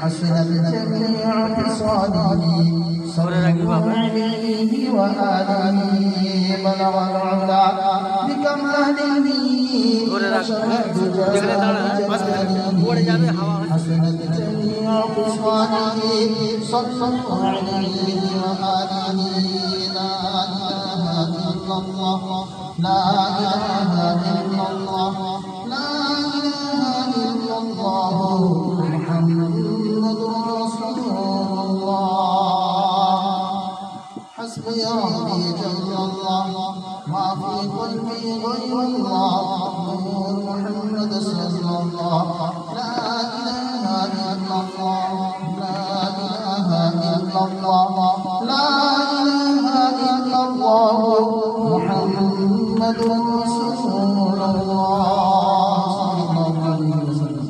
حسنت جميع خصاله صلى الله عليه وآله بلغ العلا بكماله وشرد جلال جلاله حسنت جميع خصاله صلى الله عليه وآله لا إله إلا الله لا إله إلا الله لا إله إلا الله محمد رسول الله حسبي ربي جل الله ما في قلبي غير الله نور محمد صلى الله لا إله إلا الله لا إله إلا الله لا إله إلا الله محمد رسول الله صلى الله عليه وسلم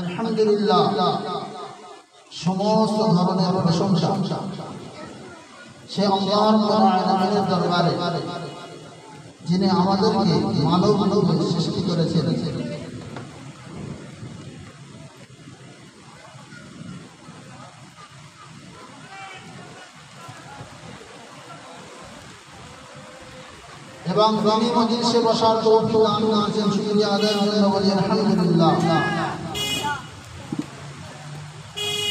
আলহামদুলিল্লাহ সমস্ত ধরনের প্রশংসা সে আল্লাহ রাব্বুল আলামিনের দরবারে যিনি আমাদেরকে মানব রূপে সৃষ্টি করেছেন এবং রঙি মজলিসে বসার তৌফিক দান করেছেন শুকরিয়া আদায়ের জন্য বলি আলহামদুলিল্লাহ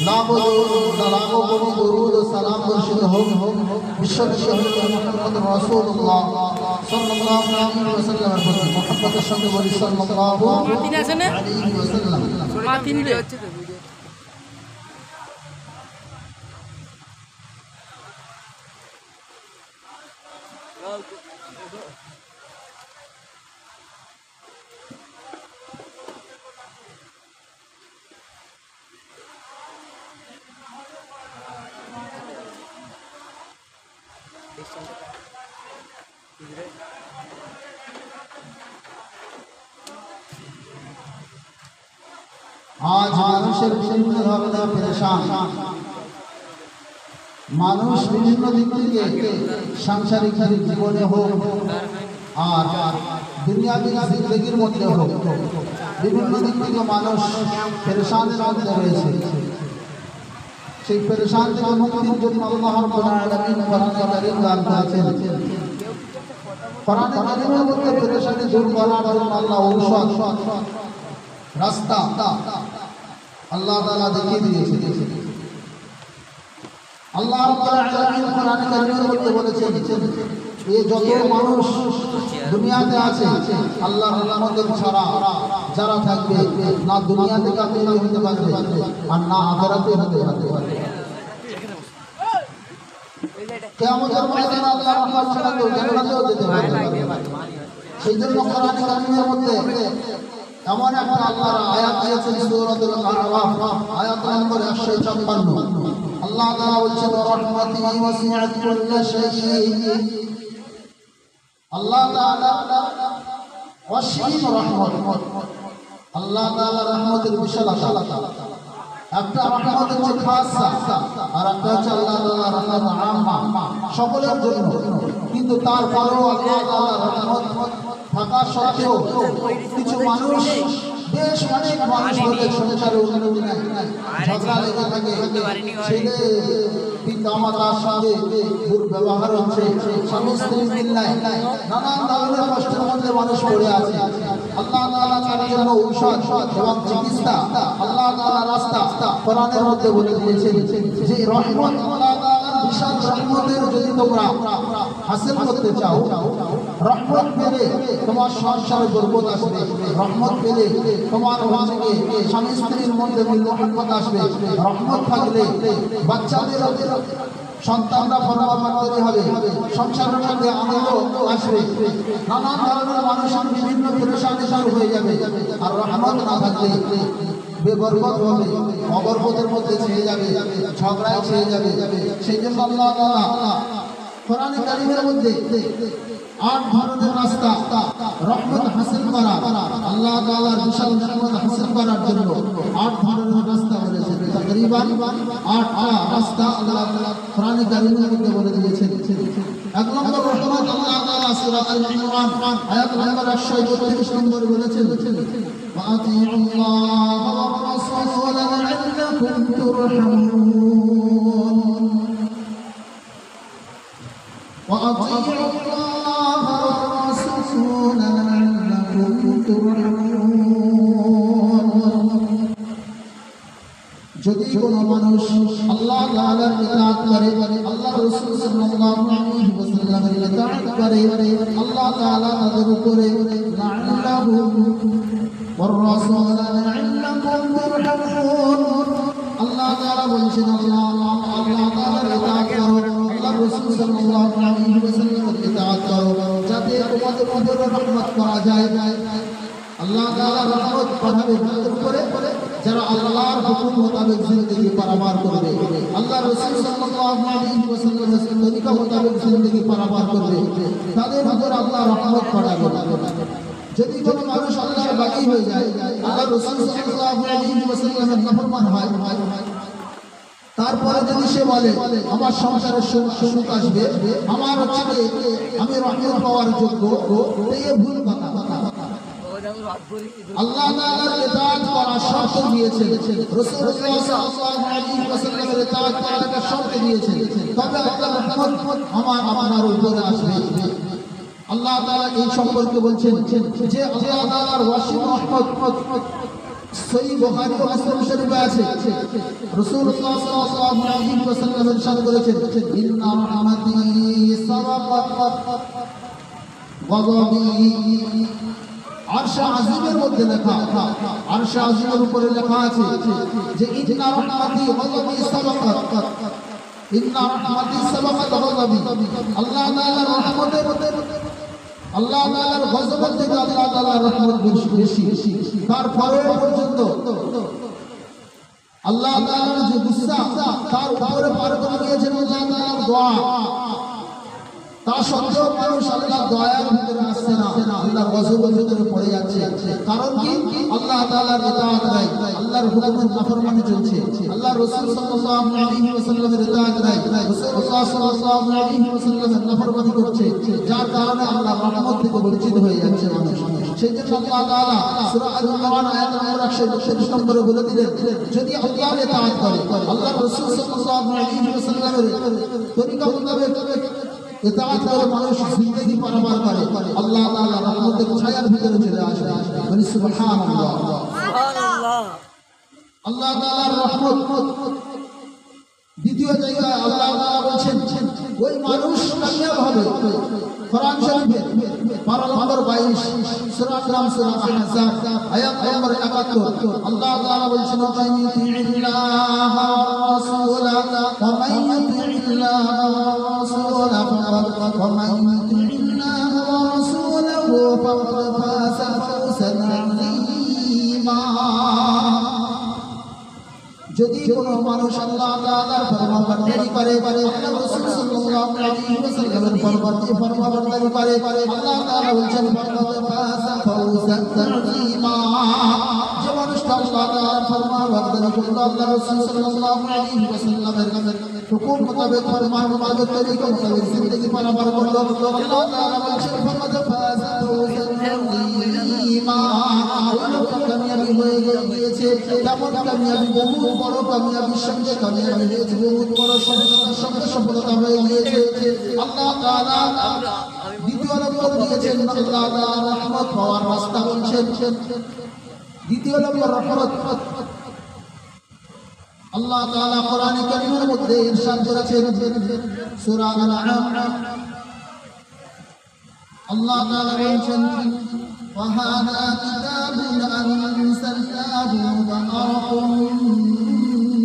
লাখো কোটি দরুদ ও সালাম বর্ষিত হোক বিশ্বনবী হযরত মুহাম্মদ রাসূলুল্লাহ সাল্লাল্লাহু আলাইহি ওয়াসাল্লামের প্রতি মুহাব্বতের সঙ্গে বলি সাল্লাল্লাহু আলাইহি ওয়াসাল্লাম মাতিন রে হচ্ছে তো ভিডিও আজ মানুষের বিভিন্ন ধরনের পেরেশান মানুষ বিভিন্ন দিক থেকে সাংসারিক জীবনে হোক আর দুনিয়াবি জিন্দেগির মধ্যে হোক বিভিন্ন দিক থেকে মানুষ পেরেশানের মধ্যে রয়েছে সেই পেরেশান থেকে মুক্তির জন্য আল্লাহ রাব্বুল আলামিন কোরআনে কারীম দান করেছেন কোরআনে কারীমের মধ্যে পেরেশানি দূর করার জন্য আল্লাহ ঔষধ রাস্তা আল্লাহ তাআলা দেখিয়ে দিয়েছেন আল্লাহ রাব্বুল আলামিন কোরআনে কারীমের মধ্যে বলেছেন এই যত মানুষ দুনিয়াতে আছে আল্লাহর রহমতের ছাড়া যারা থাকবে না দুনিয়াতে কামিয়াব হতে পারবে আর না আখিরাতে হতে পারবে কিয়ামতের ময়দানে আল্লাহর রহমত ছাড়া কেউ জান্নাতেও যেতে পারবে সেই জন্য কোরআনে কারীমের মধ্যে এমন একটা আল্লাহর আয়াত দিয়েছেন সূরাতুল আ'রাফ আয়াত নম্বর 156 আল্লাহ তাআলা বলছেন রাহমাতি ওয়াসি'আত কুল্লা শাইইন আল্লাহ তাআলা ওয়াসি'আত রহমত আল্লাহ তাআলা রহমতের বিশালতা একটা রহমত হচ্ছে খাসা আর একটা হচ্ছে আল্লাহ তাআলা রহমত আম্মা সকলের জন্য কিন্তু তারপরেও আল্লাহ তাআলা রহমত থাকা সত্ত্বেও কিছু মানুষ বেশ অনেক মানুষ বলে সংসারে উন্নতি নাই ঝগড়া লেগে থাকে ছেলে পিতা মাতার সঙ্গে দুর্ব্যবহার হচ্ছে স্বামী স্ত্রী মিল্লায় নানান ধরনের কষ্টের মধ্যে মানুষ পড়ে আছে আল্লাহ তাআলা তার জন্য ঔষধ এবং চিকিৎসা আল্লাহ তাআলা রাস্তা কোরআনের মধ্যে বলে দিয়েছেন যে রহমত আল্লাহ তাআলার বিশাল রহমতের যদি তোমরা হাসিল করতে চাও রহমত পেলে তোমার সংসারে বরকত আসবে রহমত পেলে তোমার ভাঙে স্বামী স্ত্রীর মধ্যে মহব্বত আসবে রহমত থাকলে বাচ্চাদের সন্তানরা ফলাফল তৈরি হবে সংসারের মধ্যে আনন্দ আসবে নানান ধরনের মানুষের বিভিন্ন পেরেশানি শুরু হয়ে যাবে আর রহমত না থাকলে বেবরকত হবে অবরকতের মধ্যে ছেয়ে যাবে ঝগড়ায় ছেয়ে যাবে সেই জন্য আল্লাহ তাআলা কোরআনে কারীমের মধ্যে 8 ধরনের রাস্তা রহমত হাসিল করা আল্লাহ তাআলার বিশাল রহমত হাসিল করার জন্য 8 ধরনের রাস্তা বলেছেন তাকরীবন তকরিবান 8টা রাস্তা আল্লাহ কোরআনে কারীমের মধ্যে বলে দিয়েছেন। এক নম্বর রহমত আল্লাহ তাআলা সূরা আল ইমরান আয়াত নম্বর 132 নম্বরে বলেছেন وأطيعوا الله والرسول لعلكم ترحمون وأطيعوا الله والرسول لعلكم ترحمون যদি কোনো মানুষ আল্লাহ তাআলার ইতাআত করে, আল্লাহ রাসূল সাল্লাল্লাহু আলাইহি ওয়াসাল্লামের ইতাআত করে, আল্লাহ তাআলা তাদের উপরে লা'আল্লাহুম ওয়ার রাসূল লা'আল্লাকুম তুরহামুন। আল্লাহ তাআলা বলেছেন আল্লাহ তাআলার ইতাআত করো, আল্লাহ রাসূল সাল্লাল্লাহু আলাইহি ওয়াসাল্লামের ইতাআত করো, যাতে তোমাদের উপরে রহমত করা যায়। আল্লাহ তাআলা রহমত পাঠাবে তোমাদের উপরে যারা আল্লাহর হুকুম মোতাবেক জিন্দেগি পারাবার করবে, আল্লাহ রাসূল সাল্লাল্লাহু আলাইহি ওয়াসাল্লামের তরিকা মোতাবেক জিন্দেগি পারাবার করবে, তাদের উপর আল্লাহ রহমত পাঠাবে। যদি কোনো মানুষ আল্লাহর বাগী হয়ে যায়, আল্লাহ রাসূল সাল্লাল্লাহু আলাইহি ওয়াসাল্লামের নাফরমান হয়, তারপরে যদি সে বলে আমার সংসারের সুখ আসবে, আমার হচ্ছে আমি রহমত পাওয়ার যোগ্য, এই ভুল কথা। আল্লাহ তাআলার ইতাআত করার শর্ত দিয়েছেন, রাসূলুল্লাহ সাল্লাল্লাহু আলাইহি ওয়াসাল্লামের ইতাআত করার একটা শর্ত দিয়েছেন, তবে আল্লাহর রহমত আপনার উপরে আসবে। আল্লাহ তাআলা এই সম্পর্কে বলছেন যে আল্লাহ তাআলার ওয়াসিম রহমত সহিহ বুখারী ও মুসলিম শরীফে আছে। রাসূলুল্লাহ সাল্লাল্লাহু আলাইহি ওয়াসাল্লাম ইরশাদ করেছেন ইন্না রাহমাতি সাবাকাত গাযাবি। আরশে আজিমের মধ্যে লেখা, আরশে আজিমের উপরে লেখা আছে যে ইন্না রাহমাতি গাযাবি সাবাকাত, ইন্না রাহমাতি সাবাকাত গাযাবি। আল্লাহ তাআলার রহমতের আল্লাহ তাআলার গজবের থেকে আল্লাহ তাআলার রহমত বেশি। তারপরেও পর্যন্ত আল্লাহ তাআলার যে গুসা তার উপরে পার করে দিয়েছেন আল্লাহ তাআলার দোয়া, তা সত্ত্বেও মানুষ আল্লাহর দয়ার ভিতরে আসছে না, আল্লাহর গজবের ভিতরে পড়ে যাচ্ছে। কারণ কি? আল্লাহ তাআলার ইতাআত নাই, আল্লাহর হুকুমের নাফরমানি চলছে, আল্লাহ রাসূল সাল্লাল্লাহু আলাইহি ওয়াসাল্লামের ইতাআত নাই, রাসূলুল্লাহ সাল্লাল্লাহু আলাইহি ওয়াসাল্লামের নাফরমানি করছে, যার কারণে আল্লাহর রহমত থেকে বঞ্চিত হয়ে যাচ্ছে মানুষ। সেজন্য আল্লাহ তাআলা সূরা আল ইমরান আয়াত নম্বর 132 নম্বরে বলে দিলেন যদি আল্লাহর ইতাআত করে, আল্লাহর রাসূল সাল্লাল্লাহু আলাইহি ওয়াসাল্লামের তরিকা মোতাবেক ইতাআত করে মানুষ জিন্দেগি পারাবার করে, আল্লাহ তাআলা রহমতের ছায়ার ভিতরে চলে আসে। বলি সুবহানাল্লাহ, সুবহানাল্লাহ। আল্লাহ তাআলার রহমত দ্বিতীয় জায়গায় আল্লাহ তাআলা বলেন ওই মানুষ কামিয়াব হবে। কোরআন শরীফে পারা নম্বর 22 সূরা আল-নাম সূরা আল-আহজাব আয়াত নম্বর 71 আল্লাহ তাআলা বলেন আল্লাহ রাসূলা ওয়া মান ইউতি'ল্লাহ রাসূলা ওয়া মান ইউতি'ল্লাহ রাসূলাহু ফাকাদ ফাযা ফাওজান আযীমা। যদি কোনো মানুষ আল্লাহ তাআলার ফরমাবরদারি করে, আল্লাহ রাসূল সাল্লাল্লাহু আলাইহি ওয়াসাল্লামের ফরমাবরদারি করে, আল্লাহ তাআলা বলেন ফাকাদ ফাযা ফাওজান আযীমা। যে মানুষটা আল্লাহ তাআলার ফরমাবরদারি করলো, আল্লাহ রাসূল সাল্লাল্লাহু আলাইহি ওয়াসাল্লামের হুকুম মোতাবেক ফরমান মোতাবেক তরিকা মোতাবেক জিন্দেগি পারাবার করলো, আল্লাহ তাআলা বলেন ফাকাদ ফাযা ফাওজান আযীমা। কামিয়াবি হয়ে গিয়েছে, তেমন কামিয়াবি বহু বড় কামিয়াবির সঙ্গে কামিয়াবি হয়েছে, বহুত বড় সফলতার সঙ্গে সফলতা হয়ে গিয়েছে। আল্লাহ তাআলা দ্বিতীয় নম্বর দিয়েছেন আল্লাহ তাআলার রহমত পাওয়ার রাস্তা বলছেন। দ্বিতীয় নম্বর রহমত আল্লাহ তাআলা কোরআনে কারীমের মধ্যে ইরশাদ করেছেন সূরা আল-আনআম আল্লাহ তাআলা বলেন وهذا كتاب أنزلناه مبارك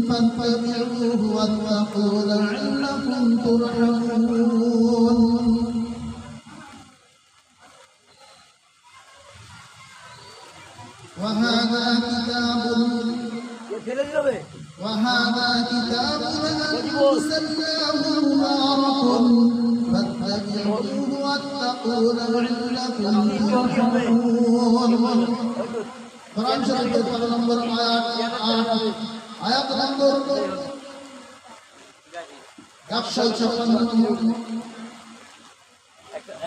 فاتبعوه واتقوا لعلكم ترحمون وهذا كتاب أنزلناه مبارك فاتبعوه واتقوا لعلكم ترحمون। قرآن شريف 4 নম্বর আয়াত আয়াত নম্বর 156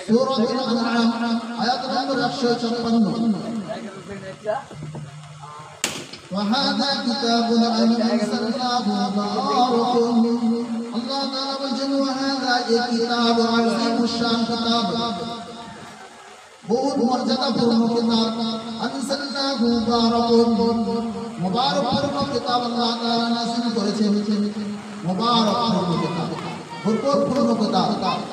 সূরাতুল আনআম আয়াত নম্বর 156 وهذا كتاب أنزلناه مبارك الله تعالى বলেন وهذا كتاب عظيم الشان كتاب বহুত মর্যাদাপূর্ণ কিতাব আনসালনাহু মুবারাকুন কিতাব আল্লাহ তাআলা নাযিল করেছেন মুবারাকুন কিতাব বরকতপূর্ণ কিতাব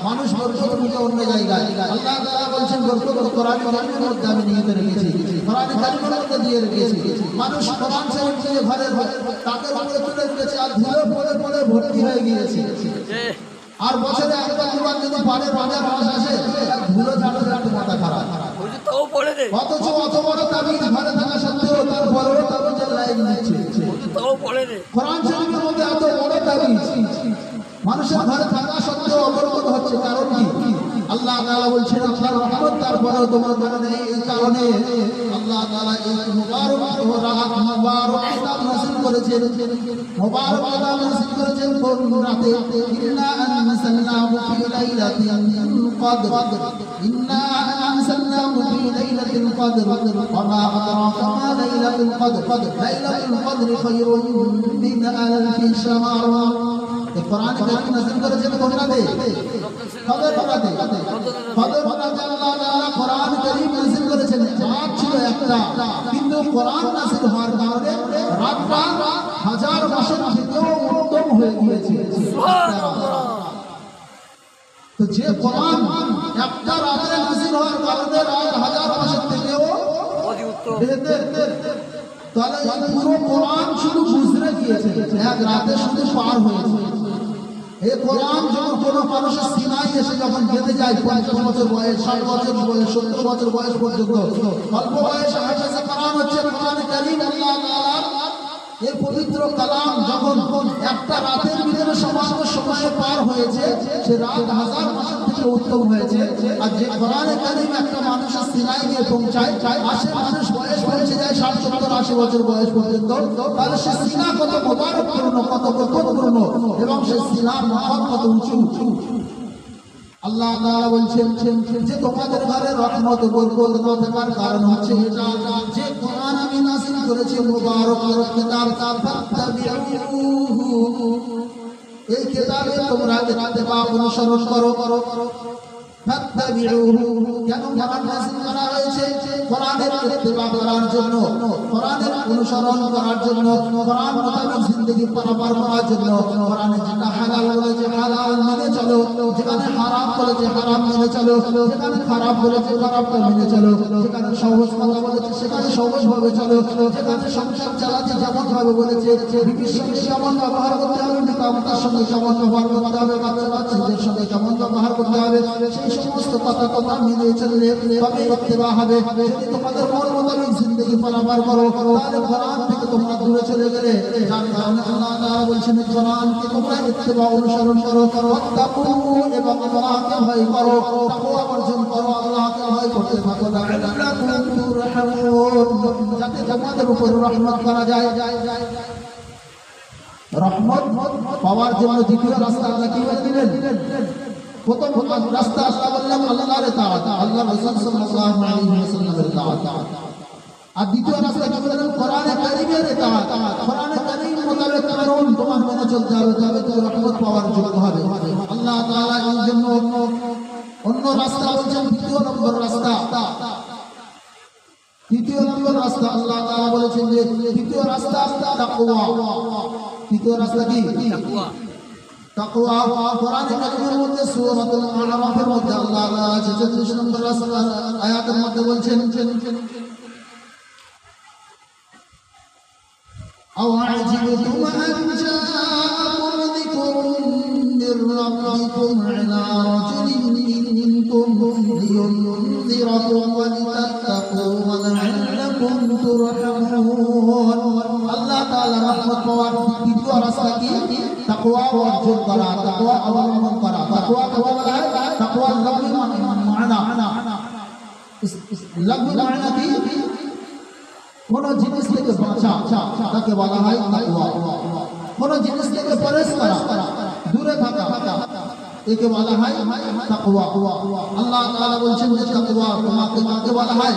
মানুষ বরকত খুঁজে অন্য জায়গায় আল্লাহ তাআলা বলেন বরকত কোরআন কারীমের মধ্যে আমি নিয়ে রেখেছি কোরআন কারীমের মধ্যে দিয়ে রেখেছি মানুষ কোরআন ছেড়ে দিয়ে ঘরের তাকের উপরে তুলে রেখেছে আর ধুলো পড়ে পড়ে ভর্তি হয়ে গিয়েছে আর বছরে একবার দুবার যদি পারে রোজা মাস আসে ধুলো ঝাড়তে ঝাড়তে মাথা খারাপ অথচ অত বড় তাবিজ ঘরে থাকা সত্ত্বেও তারপরেও তাবিজের লাইন দিচ্ছে কোরআন শরীফের মধ্যে এত বড় তাবিজ মানুষের ঘরে থাকা সত্ত্বেও অবরোধ হচ্ছে কারণ কি আল্লাহ তাআলা বলছেন আল্লাহর রহমত তারপরেও তোমার ঘরে নেই এই কারণে আল্লাহ তাআলা এই মুবারক কিতাব নাযিল করেছেন মুবারক কিতাব নাযিল করেছেন কোন রাতে ইন্না আনসালনাহু ফি লাইলাতিল কদর ইন্না আনসালনাহু ফি লাইলাতিল কদর ওয়া মা আদরাকা মা লাইলাতুল কদর লাইলাতুল কদর খায়রুম মিন আলফি শাহর কোরআন কারীম নাযিল করেছেন কোন রাতে কদর রাতে কদর রাতে আল্লাহ তাআলা কোরআন কারীম নাযিল করেছেন রাত ছিল একটা কিন্তু কোরআন নাযিল হওয়ার কারণে রাতটা হাজার মাসের থেকেও উত্তম হয়ে গিয়েছে সুবহানাল্লাহ তো যে কোরআন একটা রাতে নাযিল হওয়ার কারণে রাত হাজার মাসের থেকেও অধিক উত্তম তাহলে এই পুরো কোরআন শুধু গুজরে গিয়েছে এক রাতে শুধু পার হয়েছে এই কোরআন যখন কোনো মানুষের সিনাই এসে যখন গেঁথে যায় 50 বছর বয়স 60 বছর বয়স 70 বছর বয়স পর্যন্ত অল্প বয়সে হাফেজে কোরআন হচ্ছে কোরআন কারীম আল্লাহ তাআলা এই পবিত্র কালাম যখন একটা রাতের ভিতরে সমস্ত সময় পার হয়েছে সে রাত হাজার মাসের থেকে উত্তম হয়েছে আর যে কোরআন কারীম একটা মানুষের সিনাই গিয়ে পৌঁছায় আসে মানুষ বয়স পৌঁছে যায় 60 70 80 বছর বয়স পর্যন্ত তাহলে সে সিনা কত মুবারকপূর্ণ কত বরকতপূর্ণ এবং সে সিনার মহৎ কত উঁচু আল্লাহ তাআলা বলছেন যে তোমাদের ঘরে রহমত বরকত না থাকার কারণ হচ্ছে এটা যে কোরআন আমি নাযিল করেছি মুবারক কিতাব ফাত্তাবিউহু এই কিতাবে তোমরা ইত্তেবা অনুসরণ করো ফাত্তাবিউহু কেন কোরআন নাযিল করা হয়েছে কোরআনের ইত্তেবা করার জন্য কোরআনের অনুসরণ করার জন্য কোরআন মোতাবেক জিন্দেগি পারাপার করার জন্য কোরআনে যেটা হালাল বলেছে হালাল মেনে চলো যেখানে হারাম বলেছে হারাম মেনে চলো যেখানে খারাপ বলেছে খারাপটা মেনে চলো যেখানে সহজ কথা বলেছে সেখানে সহজভাবে চলো যেখানে সংসার চালাতে যেমন ভাবে বলেছে বিবির সঙ্গে কেমন ব্যবহার করতে হবে পিতামাতার সঙ্গে কেমন ব্যবহার করতে হবে বাচ্চা বাচ্চাদের সঙ্গে কেমন ব্যবহার করতে হবে সেই সমস্ত কথা তোমরা মেনে চললে তবে ইত্তেবা হবে যদি তোমাদের মন মোতাবেক জিন্দেগি পারাপার করো তাহলে কোরআন থেকে তোমরা দূরে চলে গেলে যার কারণে আল্লাহ তাআলা বলছেন কোরআনকে তোমরা ইত্তেবা অনুসরণ করো তাকু এবং আল্লাহকে ভয় করো তাকওয়া অর্জন করো আল্লাহকে ভয় করতে থাকো লাআল্লাকুম তুরহামুন যাতে তোমাদের উপর রহমত করা যায় রহমত পাওয়ার জন্য দ্বিতীয় রাস্তা আল্লাহ কি বলে দিলেন প্রথম রাস্তা আল্লাহ বললেন আল্লাহর তাআত আল্লাহ রাসূল সাল্লাল্লাহু আলাইহি ওয়াসাল্লামের তাআত আর দ্বিতীয় রাস্তা কি বললেন কোরআনে কারীমের তাআত কোরআনে কারীম মোতাবেক কারণ তোমার মেনে চলতে হবে তবে তুমি রহমত পাওয়ার যোগ্য হবে আল্লাহ তাআলা এই জন্য অন্য রাস্তা বলছেন দ্বিতীয় নম্বর রাস্তা আল্লাহ তাআলা বলেছেন যে দ্বিতীয় রাস্তা তাকওয়া দ্বিতীয় রাস্তা কি তাকওয়া কোরআনে কারীমের মধ্যে সূরাতুল আরাফের মধ্যে আল্লাহ তাআলা 46 নম্বর আয়াতের মধ্যে বলছেন أو عجبتم أن جاءكم ذكر من ربكم على رجل منكم لينذركم ولتتقوا ولعلكم ترحمون الله تعالى رحمة পাওয়ার দ্বিতীয় রাস্তা কি তাকওয়া অর্জন করা তাকওয়া অবলম্বন করা তাকওয়া কথা বলা হয় তাকওয়া লফজি মানা লফজি মানা কি কোন জিনিস থেকে বাঁচা তাকে বলা হয় তাকওয়া। কোন জিনিস থেকে পরহেজ করা, দূরে থাকা, একে বলা হয় তাকওয়া। আল্লাহ তাআলা বলছেন যে তাকওয়া তোমাকে কাকে বলা হয়?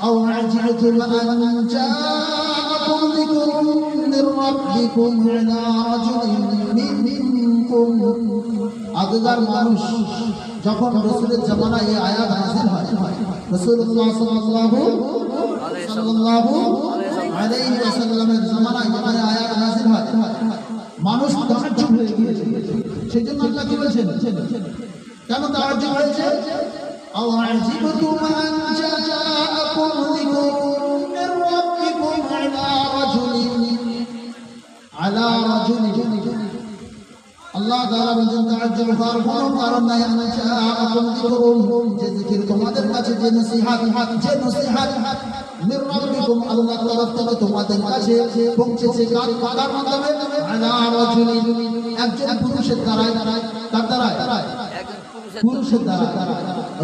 আও আজিবতুম আন জাআকুম যিকরুম মির রাব্বিকুম ইলা রাজুলিন মিনকুম। আগেকার মানুষ যখন রাসূলের জামানায় এই আয়াত নাযিল হয়, রাসূলুল্লাহ সাল্লাল্লাহু আলাইহি ওয়াসাল্লামের জামানায় যখন আয়াত নাযিল হয়, মানুষ তাজ্জুব হয়ে গিয়েছে। সেজন্য আল্লাহ কি বলেছেন? কেন তাজ্জুব হয়েছে? আও আজিবতুম আন জাআকুম যিকরুম মির রাব্বিকুম আলা রাজুলিন। আল্লাহ তাআলা বলেন তাজ্জুব হওয়ার কোনো কারণ নাই। আন জাআকুম যিকরুম, যে জিকির তোমাদের কাছে, যে নসিহত মির রাব্বিকুম, আল্লাহর তরফ থেকে তোমাদের কাছে পৌঁছেছে। কার মাধ্যমে? আলা রাজুলিন, একজন পুরুষের দ্বারাই। কার দ্বারাই? পুরুষের দ্বারাই।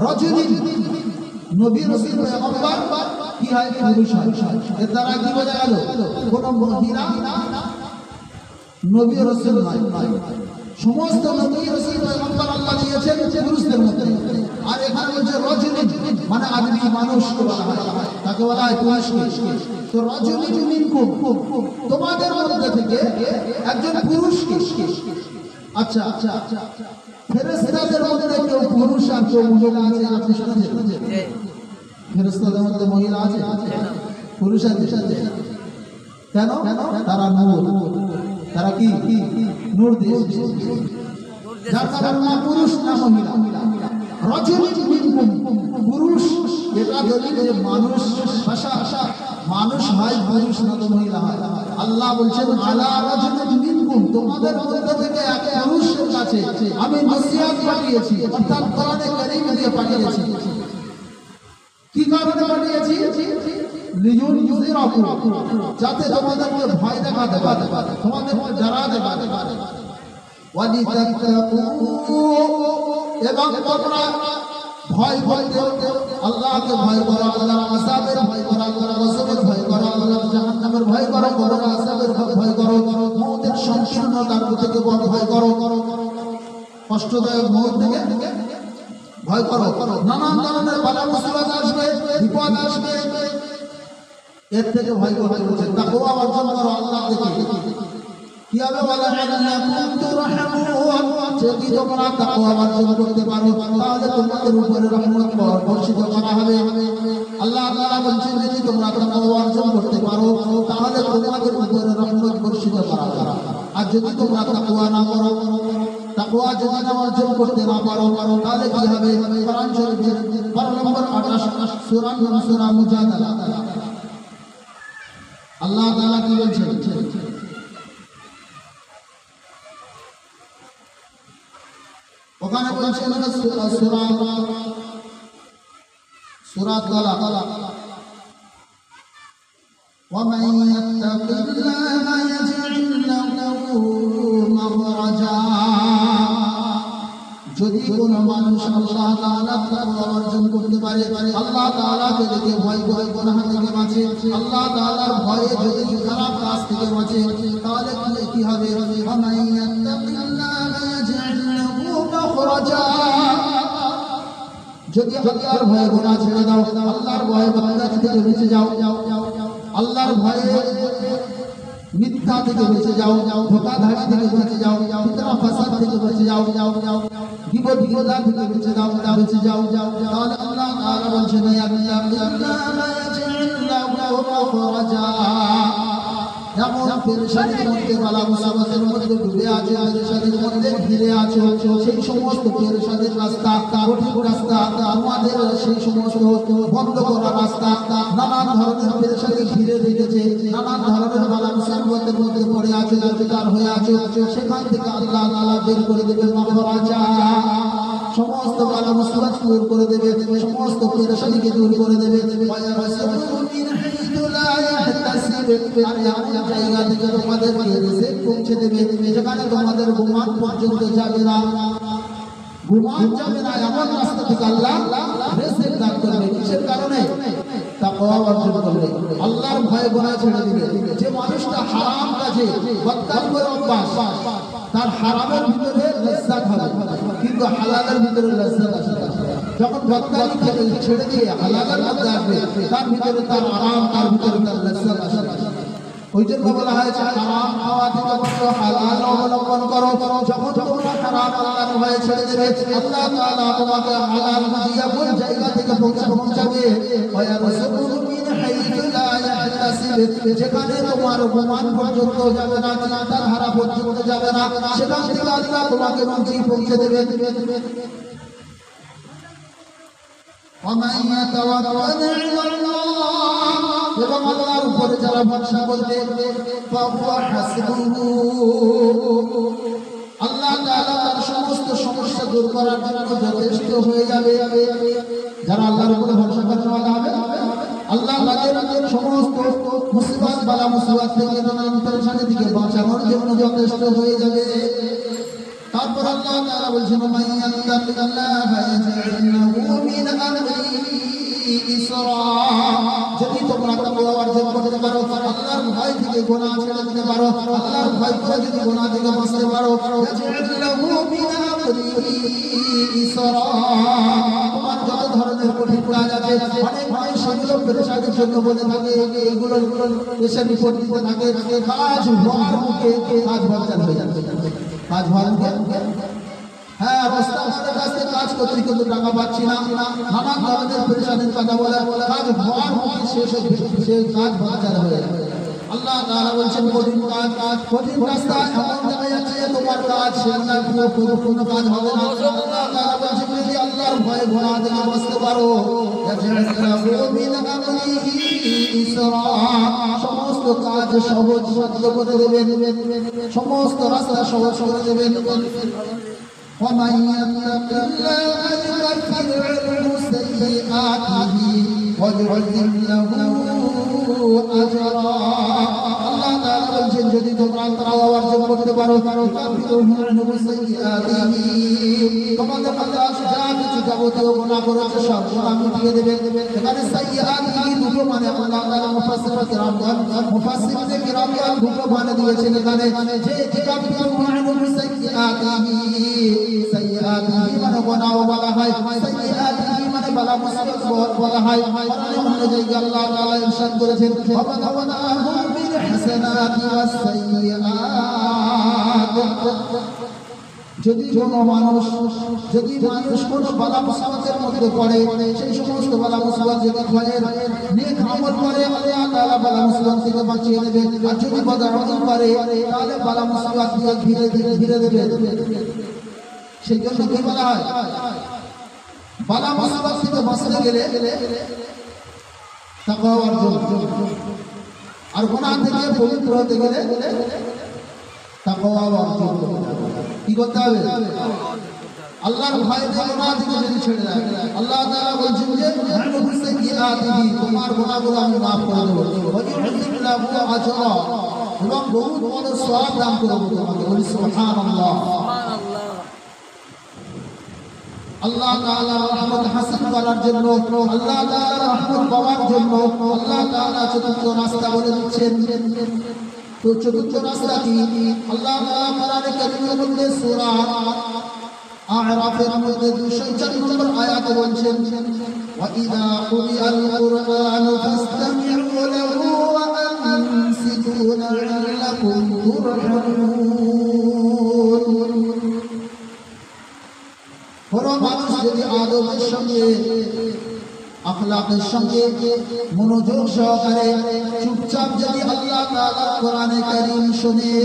রাজুলিন নবী রাসূল পয়গম্বর কি হয়? পুরুষ হয়। এর দ্বারা কি বোঝা গেল? কোন মহিলা নবী রাসূল নয়। সমস্ত নবী রাসূল পয়গম্বর আল্লাহ দিয়েছেন পুরুষদের মধ্যে। আর এখানে বলছে রাজুলিন, মানে আদমি, মানুষকে বলা হয়। তাকে বলা হয় পুরুষকে। তো রাজুলিন মিনকুম, তোমাদের মধ্যে থেকে একজন পুরুষকে। আচ্ছা, ফেরেশতাদের মধ্যে কেউ পুরুষ আর কেউ মহিলা আছে, আপনি শুনেছেন? ফেরেশতাদের মধ্যে মহিলা আছে, পুরুষ আছে। কেন? তারা নূর, তারা কি নূর দিয়েছে, যার কারণে না পুরুষ না মহিলা। রাজুলিন মিনকুম, পুরুষ, এটা দলিল যে মানুষ মানুষ হয়, পুরুষ না তো মহিলা হয়। আল্লাহ বলছেন আলা রাজুলিন মিনকুম, তোমাদের মধ্যে থেকে এক পুরুষের কাছে আমি নসিহত পাঠিয়েছি, অর্থাৎ কোরআনে কারীম দিয়ে পাঠিয়েছি। কি কারণে পাঠিয়েছি? লিয়ুনযিরাকুম, যাতে তোমাদেরকে ভয় দেখাতে পারে, তোমাদেরকে ডরাতে পারে। ওয়ালিতাত্তাকু, এবং তোমরা ভয় করতে, আল্লাহকে ভয় করো, আল্লাহর আযাবের ভয় করো, আল্লাহর গজবের ভয় করো, আল্লাহর জাহান্নামের ভয় করো, কবর আযাবের ভয় করো, মওতের সংকীর্ণতার থেকে ভয় করো, কষ্টদায়ক মওত থেকে ভয় করো। নানান ধরনের বালা মুসিবত আসবে, বিপদ আসবে, এর থেকে ভয় করতে বলছেন। তাকওয়া অর্জন করো আল্লাহ থেকে। কি হবে? ওয়ালা আল্লাকুম তুরহামুন, যদি তোমরা তাকওয়া অর্জন করতে পারো তাহলে তোমাদের উপরে রহমত বর্ষিত করা হবে। আল্লাহ তাআলা বলছেন যদি তোমরা তাকওয়া অর্জন করতে পারো তাহলে তোমাদের উপরে রহমত বর্ষিত করা হবে। আর যদি তোমরা তাকওয়া না করো, তাকওয়া যদি না অর্জন করতে না পারো তাহলে কি হবে? কোরআন শরীফের 12 নম্বর 28 সূরা মুজাদালা আল্লাহ তাআলা কি বলছেন? ওখানে বলছেন সূরা তালাক, ومن يتق الله يجعل له مخرجا। যদি কোন মানুষ আল্লাহ তাআলা তাকওয়া অর্জন করতে পারে, আল্লাহ তাআলাকে দেখে ভয় করে গুনাহ থেকে বাঁচে, আল্লাহ তাআলার ভয়ে যদি খারাপ কাজ থেকে বাঁচে তাহলে কি হবে? ومن يتق الله يجعل له مخرجا। যদি আল্লাহর ভয়ে গুনাহ ছেড়ে দাও, আল্লাহর ভয়ে বান্দা থেকে বেঁচে যাও, আল্লাহর ভয়ে মিথ্যা থেকে বেঁচে যাও, ধোঁকাধাড়ি থেকে বেঁচে যাও, ফিতনা ফাসাদ থেকে বেঁচে যাও, গীবত গিবত থেকে বেঁচে যাও, তাহলে আল্লাহ তাআলা বলছেন যেমন পেরেশানির মধ্যে, বালা মুসিবতের মধ্যে ডুবে আছে, পেরেশানির মধ্যে ঘিরে আছো, সেই সমস্ত পেরেশানির রাস্তা, কঠিন রাস্তা, আমাদের সেই সমস্ত বন্ধ করা রাস্তা, নানান ধরনের পেরেশানি ঘিরে রেখেছে, নানান ধরনের বালা মুসিবতের মধ্যে পড়ে আছো, বেকার হয়ে আছো, সেখান থেকে আল্লাহ তাআলা বের করে দেবে মাখরাজা। সমস্ত বালা মুসিবত দূর করে দেবে, সমস্ত পেরেশানিকে দূর করে দেবে। আর এমন জায়গা থেকে তোমাদেরকে রিজিক পৌঁছে দেবে যেখানে তোমাদের গুমান পর্যন্ত যাবে না, গুমান যাবে না, এমন রাস্তা থেকে আল্লাহ রিজিক দান করবে। কিসের কারণে? তাকওয়া অর্জন করলে, আল্লাহর ভয়ে গুনাহ ছেড়ে দিলে। যে মানুষটা হারাম কাজে বদকারি করে অভ্যাস, তার হারামের ভিতরে লজ্জা হবে কিন্তু হালালের ভিতরে লজ্জা আসে। যখন বদকারি ছেড়ে দিয়ে হালালের মধ্যে আসবে, তার ভিতরে তার আরাম, তার ভিতরে তার লজ্জা আসে। ওই জন্য বলা হয়েছে হারাম খাওয়া থেকে বলো, হালাল অবলম্বন করো। যখন তোমরা হারাম আল্লাহর ভয়ে ছেড়ে দেবে, আল্লাহ তাআলা তোমাকে হালাল বুঝিয়ে কোন জায়গা থেকে পৌঁছাবে, ওয়ারযুকুহু মিন হাইথু লা ইয়াহতাসিব, যেখানে তোমার গুমান পর্যন্ত যাবে না, চিন্তা ধারা পর্যন্ত যাবে না, সেখান থেকে আল্লাহ তোমাকে রুজি পৌঁছে দেবে। ومن يتوكل على الله, এবং আল্লাহর উপরে যারা ভরসা করবে, ফাহুয়া হাসবুহু, আল্লাহ তাআলা তার সমস্ত সমস্যা দূর করার জন্য যথেষ্ট হয়ে যাবে। যারা আল্লাহর উপরে ভরসা করতে হবে, আল্লাহ তাদের সমস্ত মুসিবত বালা মুসিবত থেকে, নানান পেরেশানি থেকে বাঁচানোর জন্য যথেষ্ট হয়ে যাবে। তারপর আল্লাহ তাআলা বলছেন, মাইয়াত্তাকিল্লাহা ইয়াজআল লাহু মিন আমরিহি ইসরা, যদি তোমরা তাকওয়া অর্জন করতে পারো, আল্লাহর ভয় থেকে গুনাহ ছেড়ে দিতে পারো, আল্লাহর ভয় করে যদি গুনাহ থেকে বাঁচতে পারো, ইয়াজআল লাহু মিন আমরিহি ইসরা, তোমার যত ধরনের কঠিন কাজ আছে, অনেক ভাই সেগুলো পেরেশানির জন্য বলে থাকে, এগুলো পেশার রিপোর্ট দিতে থাকে, কাজ হওয়ার মুখে কাজ বাঁচানো হয়ে যাচ্ছে, কাজ হওয়ার মুখে, হ্যাঁ অবস্থা আমাদের কাছে কাজ করতে কিন্তু টাকা পাচ্ছি না, নানান ধরনের পেরেশানির কথা বলে কাজ হওয়ার মুখে শেষ সেই কাজ বাঁচানো হয়ে যাবে। আল্লাহ তাআলা বলছেন কঠিন কাজ, কঠিন রাস্তা এমন দেখা যাচ্ছে তোমার কাজ সেগুলো পুরো কাজ হবে না। আল্লাহ তাআলা বলছেন যদি আল্লাহর ভয়ে গুনাহ থেকে বাঁচতে পারো, সমস্ত কাজ সহজ করে দেবেন, সমস্ত রাস্তা সহজ করে দেবেন। ومن يتق الله يكفر عنه سيئاته ويعظم له أجرا, আল্লাহ তাআলা বলছেন যদি তোমরা তাকওয়া অর্জন করতে পারো, তোমাদের আল্লাহ যা কিছু যাবতীয় গুনাহ করেছে সব গুনাহ মিটিয়ে দেবেন। এখানে সাইয়্যাতিহি দুটো মানে আল্লাহ তাআলা মুফাসসির কিরামগণ দুটো মানে দিয়েছেন এখানে, যে সাইয়্যাতিহি মানে গুনাহ বলা হয়, সাইয়্যাতিহি মানে বালা মুসিবত বলা হয়। অন্য জায়গায় আল্লাহ তাআলা ইরশাদ করেছেন, ওয়াবাদানাহুম বিল হাসানাতি ওয়াস সাইয়্যাত, যদি কোনো মানুষ কোনো বালা মুসিবতের মধ্যে পড়ে, সেই সমস্ত বালা মুসিবত যদি খয়ের নেক আমল করে, আল্লাহ তাআলা বালা মুসিবত থেকে বাঁচিয়ে দেবে। আর যদি বদআমল করে, তাহলে বালা মুসিবত ধীরে ধীরে দেবে। সেই জন্য কি বলা হয়, বালা মুসিবত থেকে বাঁচতে গেলে তাকওয়া অর্জন, আর গুনাহ থেকে পবিত্র হতে গেলে তাকওয়া অর্জন কি করতে হবে? আল্লাহর ভয় গুনাহ থেকে যদি ছেড়ে দেয়, আল্লাহ তাআলা বলছেন যে তোমার গুনাহগুলো আমি মাফ করে দেব, এবং বহুত বড় সওয়াব দান করব তোমাকে। বলি সুবহানাল্লাহ। আল্লাহ তাআলা রহমত হাসিল করার জন্য, আল্লাহ তাআলা রহমত পাওয়ার জন্য আল্লাহ তাআলা চতুর্থ রাস্তা বলে দিচ্ছেন। তো চতুর্থ রাস্তা কি? আল্লাহ তাআলা কোরআনে কারীমের মধ্যে সূরা আ'রাফের মধ্যে 204 নম্বর আয়াতে বলছেন, ওয়া ইযা কুরিআল কুরআনু ফাসতামি'উ লাহু ওয়া আনসিতু লা'আল্লাকুম তুরহামুন। কোন মানুষ যদি আদবের সঙ্গে আখলাকের সঙ্গে মনোযোগ সহকারে চুপচাপ যদি আল্লাহ তাআলার কোরআনে কারীম শুনে,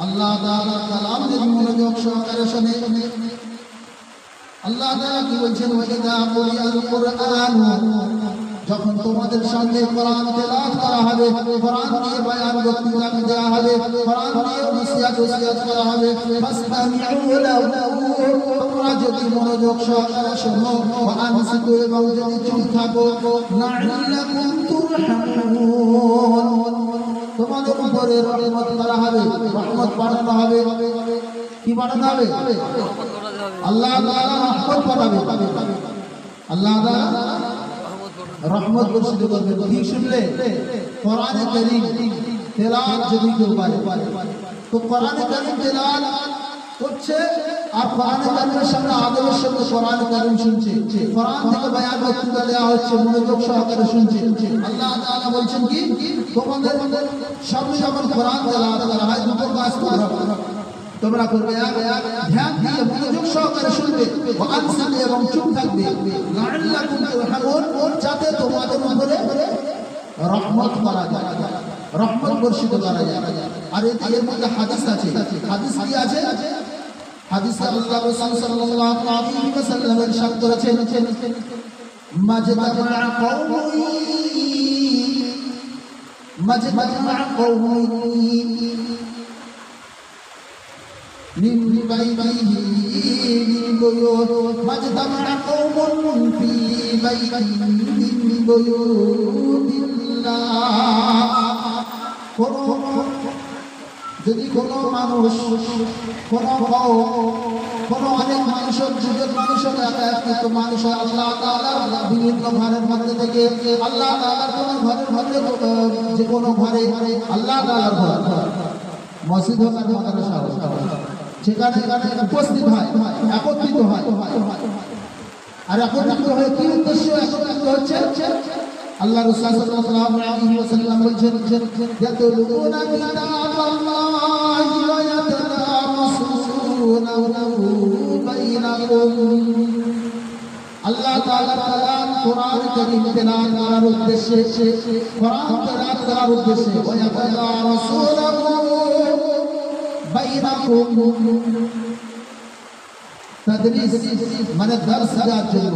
আল্লাহ তাআলার কালাম যদি মনোযোগ সহকারে শুনে, আল্লাহ তাআলা কি বলছেন, ওয়াইদা কুরিআল কুরআন, যখন তোমাদের সামনে কোরআন তেলাওয়াত করা হবে, কোরআন নিয়ে বয়ান বক্তৃতা দেওয়া হবে, কোরআন নিয়ে নসিহত করা হবে, ফাসতামি'উ লাহু, তোমরা যদি মনোযোগ সহকারে শোনো, ওয়া আনসিতু, এবং যদি চুপ থাকো, লা'আল্লাকুম তুরহামুন, তোমাদের উপরে রহমত করা হবে, রহমত বাড়ানো হবে। কি বাড়ানো হবে? আল্লাহ তাআলা রহমত বাড়াবে। আল্লাহ তাআলা রহমত বর্ষিত করবেন। ঠিক শুনলে? কোরআনে কারীম তেলাওয়াত যদি কেউ পারে, তো কোরআনে কারীম তেলাওয়াত করছে আর কোরআনে কারীমের সামনে আদবের সঙ্গে কোরআনে কারীম শুনছে, কোরআন থেকে বয়ান বক্তৃতা দেওয়া হচ্ছে, মনোযোগ সহকারে শুনছে। আল্লাহ তাআলা বলছেন কি, তোমাদের সামনে যখন কোরআন তেলাওয়াত করা হয় দুটো কাজ করো, তোমরা করবে এক ধ্যান দিয়ে মনোযোগ সহকারে শুনবে, ওয়ানসাতে এবং চুপ থাকবে, লাআল্লাকুম তুরহামুন, যাতে তোমাদের উপরে রহমত করা যায়, রহমত বর্ষিত করা যায়। আর এর মধ্যে হাদিস আছে, হাদিস কি আছে? হাদিসে আল্লাহ রাসূল সাল্লাল্লাহু আলাইহি ওয়াসাল্লাম ইরশাদ করেছেন, মাজতামা কওমুন من بيته من بيوت ما اجتمع قوم في بيت من بيوت الله যদি কোনো মানুষ কোনো অনেক মানুষের যুগের মানুষের একাত্মিত মানুষ আল্লাহ তাআলার বিভিন্ন ঘরের মধ্যে থেকে আল্লাহ তাআলার কোনো ঘরের মধ্যে যে কোনো ঘরে আল্লাহ তাআলার ঘর মসজিদ হোক আর মাদ্রাসা হোক সেখানে উপস্থিত হয়, একত্রিত হয়। আর একত্রিত হয়ে কি উদ্দেশ্য একত্রিত হচ্ছে? আল্লাহ রাসূল সাল্লাল্লাহু আলাইহি ওয়াসাল্লাম বলেছেন, ইয়াতুলুনা কিতাবাল্লাহি ওয়া ইয়াতাদারাসুনাহু বাইনাহুম। আল্লাহ তাআলার কালাম কোরআন কারীম তেলাওয়াত করার উদ্দেশ্যে, কোরআন তেলাওয়াত করার উদ্দেশ্যে, ওয়া ইয়াতাদারাসুনাহু তাদরিস মানে দর্স দেওয়ার জন্য,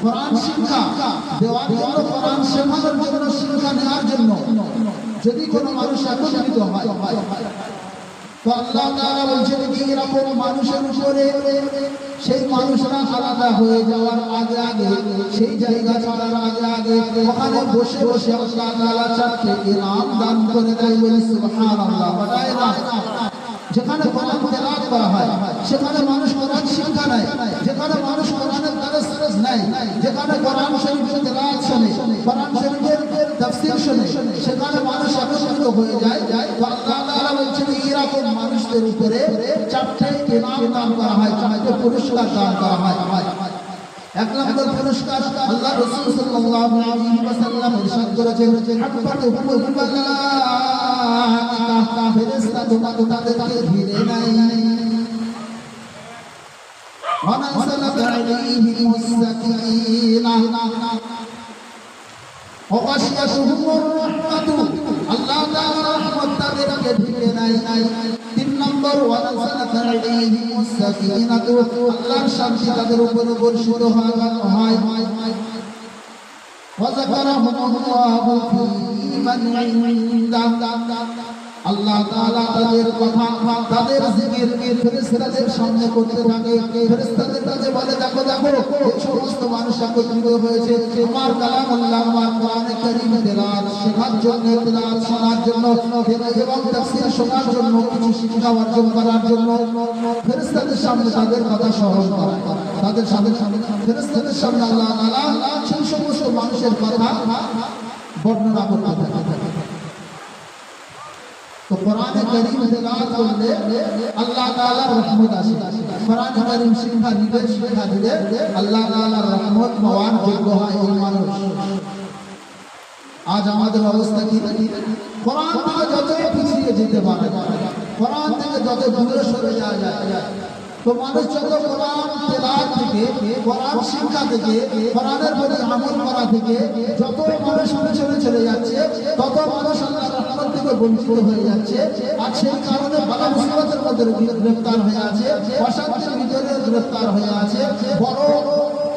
কোরআন শিক্ষা দেওয়ার জন্য, কোরআন শেখানোর জন্য, শিক্ষা নেওয়ার জন্য যদি কোনো মানুষ একত্রিত হয়, তো আল্লাহ তাআলা বলছেন যে এরকম মানুষের উপরে সেই মানুষরা আলাদা হয়ে যাওয়ার আগে আগে, সেই জায়গা ছাড়ার আগে আগে ওখানে বসে বসে আল্লাহ তাআলা চারটি ইনাম দান করে দেয়। বলি সুবহানাল্লাহ। বাটায় না, যেখানে কোরআন তেলাওয়াত করা হয় সেখানে মানুষ কোরআন শিক্ষা নেয়, যেখানে মানুষ কোরআনের দরস নেয়, যেখানে কোরআন শরীফের তেলাওয়াত শুনে, কোরআন শরীফের তাফসীর শুনে, সেখানে মানুষ একত্রিত হয়ে যায়। তো আল্লাহ তাআলা বলছেন এরকম মানুষদের উপরে চারটি ইনাম দান করা হয়, চারটি পুরস্কার দান করা হয়। এক নম্বর পুরস্কার আল্লাহ রাসূল সাল্লাল্লাহু আলাইহি ওয়াসাল্লাম ইরশাদ করেছেন, হাফাতু মালাইকা, ফেরেশতা তাদেরকে ঘিরে নেয়, ওয়া নাযালাত আলাইহিমুস সাকিনাহ, ওয়া গাশিয়াতুহুমুর রাহমাতু, আল্লাহ তাআলার রহমত তাদেরকে ঘিরে নেয়। তিন নম্বর ওয়া নাযালাত আলাইহিমুস সাকিনাতু, আল্লাহর শান্তি তাদের উপরে বর্ষিত হয়। ওয়া যাকারাহুমুল্লাহু ফী মান ইনদাহ, আল্লাহ তাআলা তাদের কথা, তাদের জিকির ফেরেশতাদের সামনে করতে থাকে, ফেরেশতাদের কাছে বলে দেখো দেখো এই সমস্ত মানুষ একত্রিত হয়েছে আমার কালাম আল্লাহ, আমার কোরআনে কারীম তেলাওয়াত শেখার জন্য, তেলাওয়াত শোনার জন্য এবং তাফসীর শোনার জন্য, কিছু শিক্ষা অর্জন করার জন্য। ফেরেশতাদের সামনে তাদের কথা স্মরণ করা, তাদের সামনে ফেরেশতাদের সামনে আল্লাহ তাআলা সেই সমস্ত মানুষের কথা বর্ণনা করতে থাকে। তো কোরআনে কারীম তেলাওয়াত করলে আল্লাহ তাআলার রহমত আসে, কোরআনে কারীম শিক্ষা নিলে আল্লাহ তাআলার রহমত পাওয়ার যোগ্য হয় এই মানুষ। আজ আমাদের অবস্থা কি? কোরআন থেকে যত পিছিয়ে যেতে পারে, কোরআন থেকে যত দূরে সরে যাওয়া যায়, তো মানুষ যত কোরআন তেলাওয়াত থেকে, কোরআন শিক্ষা থেকে, কোরআনের প্রতি আমল করা থেকে যত মানুষ পিছনে চলে যাচ্ছে, তত মানুষ আল্লাহর রহমত থেকে বঞ্চিত হয়ে যাচ্ছে। আর সেই কারণে বালা মুসিবতের মধ্যে গ্রেফতার হয়ে আছে, অশান্তির ভিতরে গ্রেফতার হয়ে আছে, বড়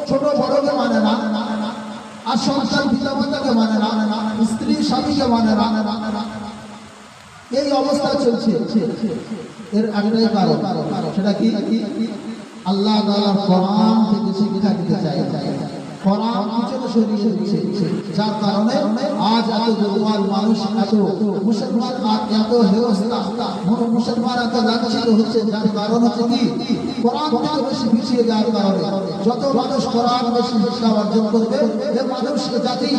ছোট বড়কে মানে না, আর সন্তান পিতামাতাকে মানে না, স্ত্রী স্বামীকে মানে না। এই অবস্থা চলছে। এর একটাই কারণ, সেটা কি? আল্লাহ তাআলার কোরআন থেকে শিক্ষা দিতে চাই, কোরআন পিছনে সরিয়ে দিচ্ছে, যার কারণে আজ এত দুর্বল মানুষ, এত মুসলমান আর এত হেরস্তা, মুসলমান এত লাঞ্ছিত হচ্ছে। যার কারণ হচ্ছে কি? কোরআন থেকে বেশি পিছিয়ে যাওয়ার কারণে। যত মানুষ কোরআন বেশি শিক্ষা অর্জন করবে, এ মানুষ জাতি,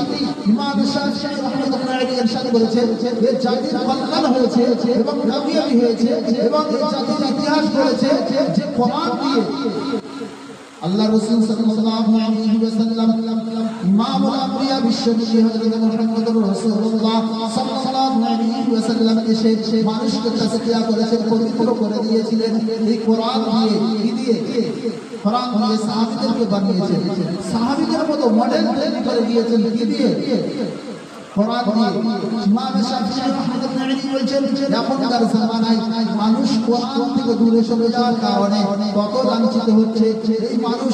ইমাম শাফিঈ রাহমাতুল্লাহ আলাইহি ইরশাদ করেছেন, এই জাতির কল্যাণ হয়েছে এবং কামিয়াবি হয়েছে এবং এই জাতির ইতিহাস করেছে যে কোরআন দিয়ে। আল্লাহ রাসূল সাল্লাল্লাহু আলাইহি ওয়াসাল্লাম ইমামুল আম্বিয়া বিশ্বনবী হযরত মুহাম্মদুর রাসূলুল্লাহ সাল্লাল্লাহু আলাইহি ওয়াসাল্লাম এসে মানুষকে তাসকিয়া করেছেন, পবিত্র করে দিয়েছিলেন এই কোরআন দিয়ে। কি দিয়ে? কোরআন দিয়ে সাহাবীদেরকে বানিয়েছেন, সাহাবীদের মতো মডেল তৈরি করে দিয়েছেন। কি দিয়ে? কোরআন দিয়ে। ইমাম শাফিঈ রাহমাতুল্লাহ আলাইহি বলেছেন, এখনকার জামানায় মানুষ কোরআন থেকে দূরে সরে যাওয়ার কারণে কত লাঞ্ছিত হচ্ছে। এই মানুষ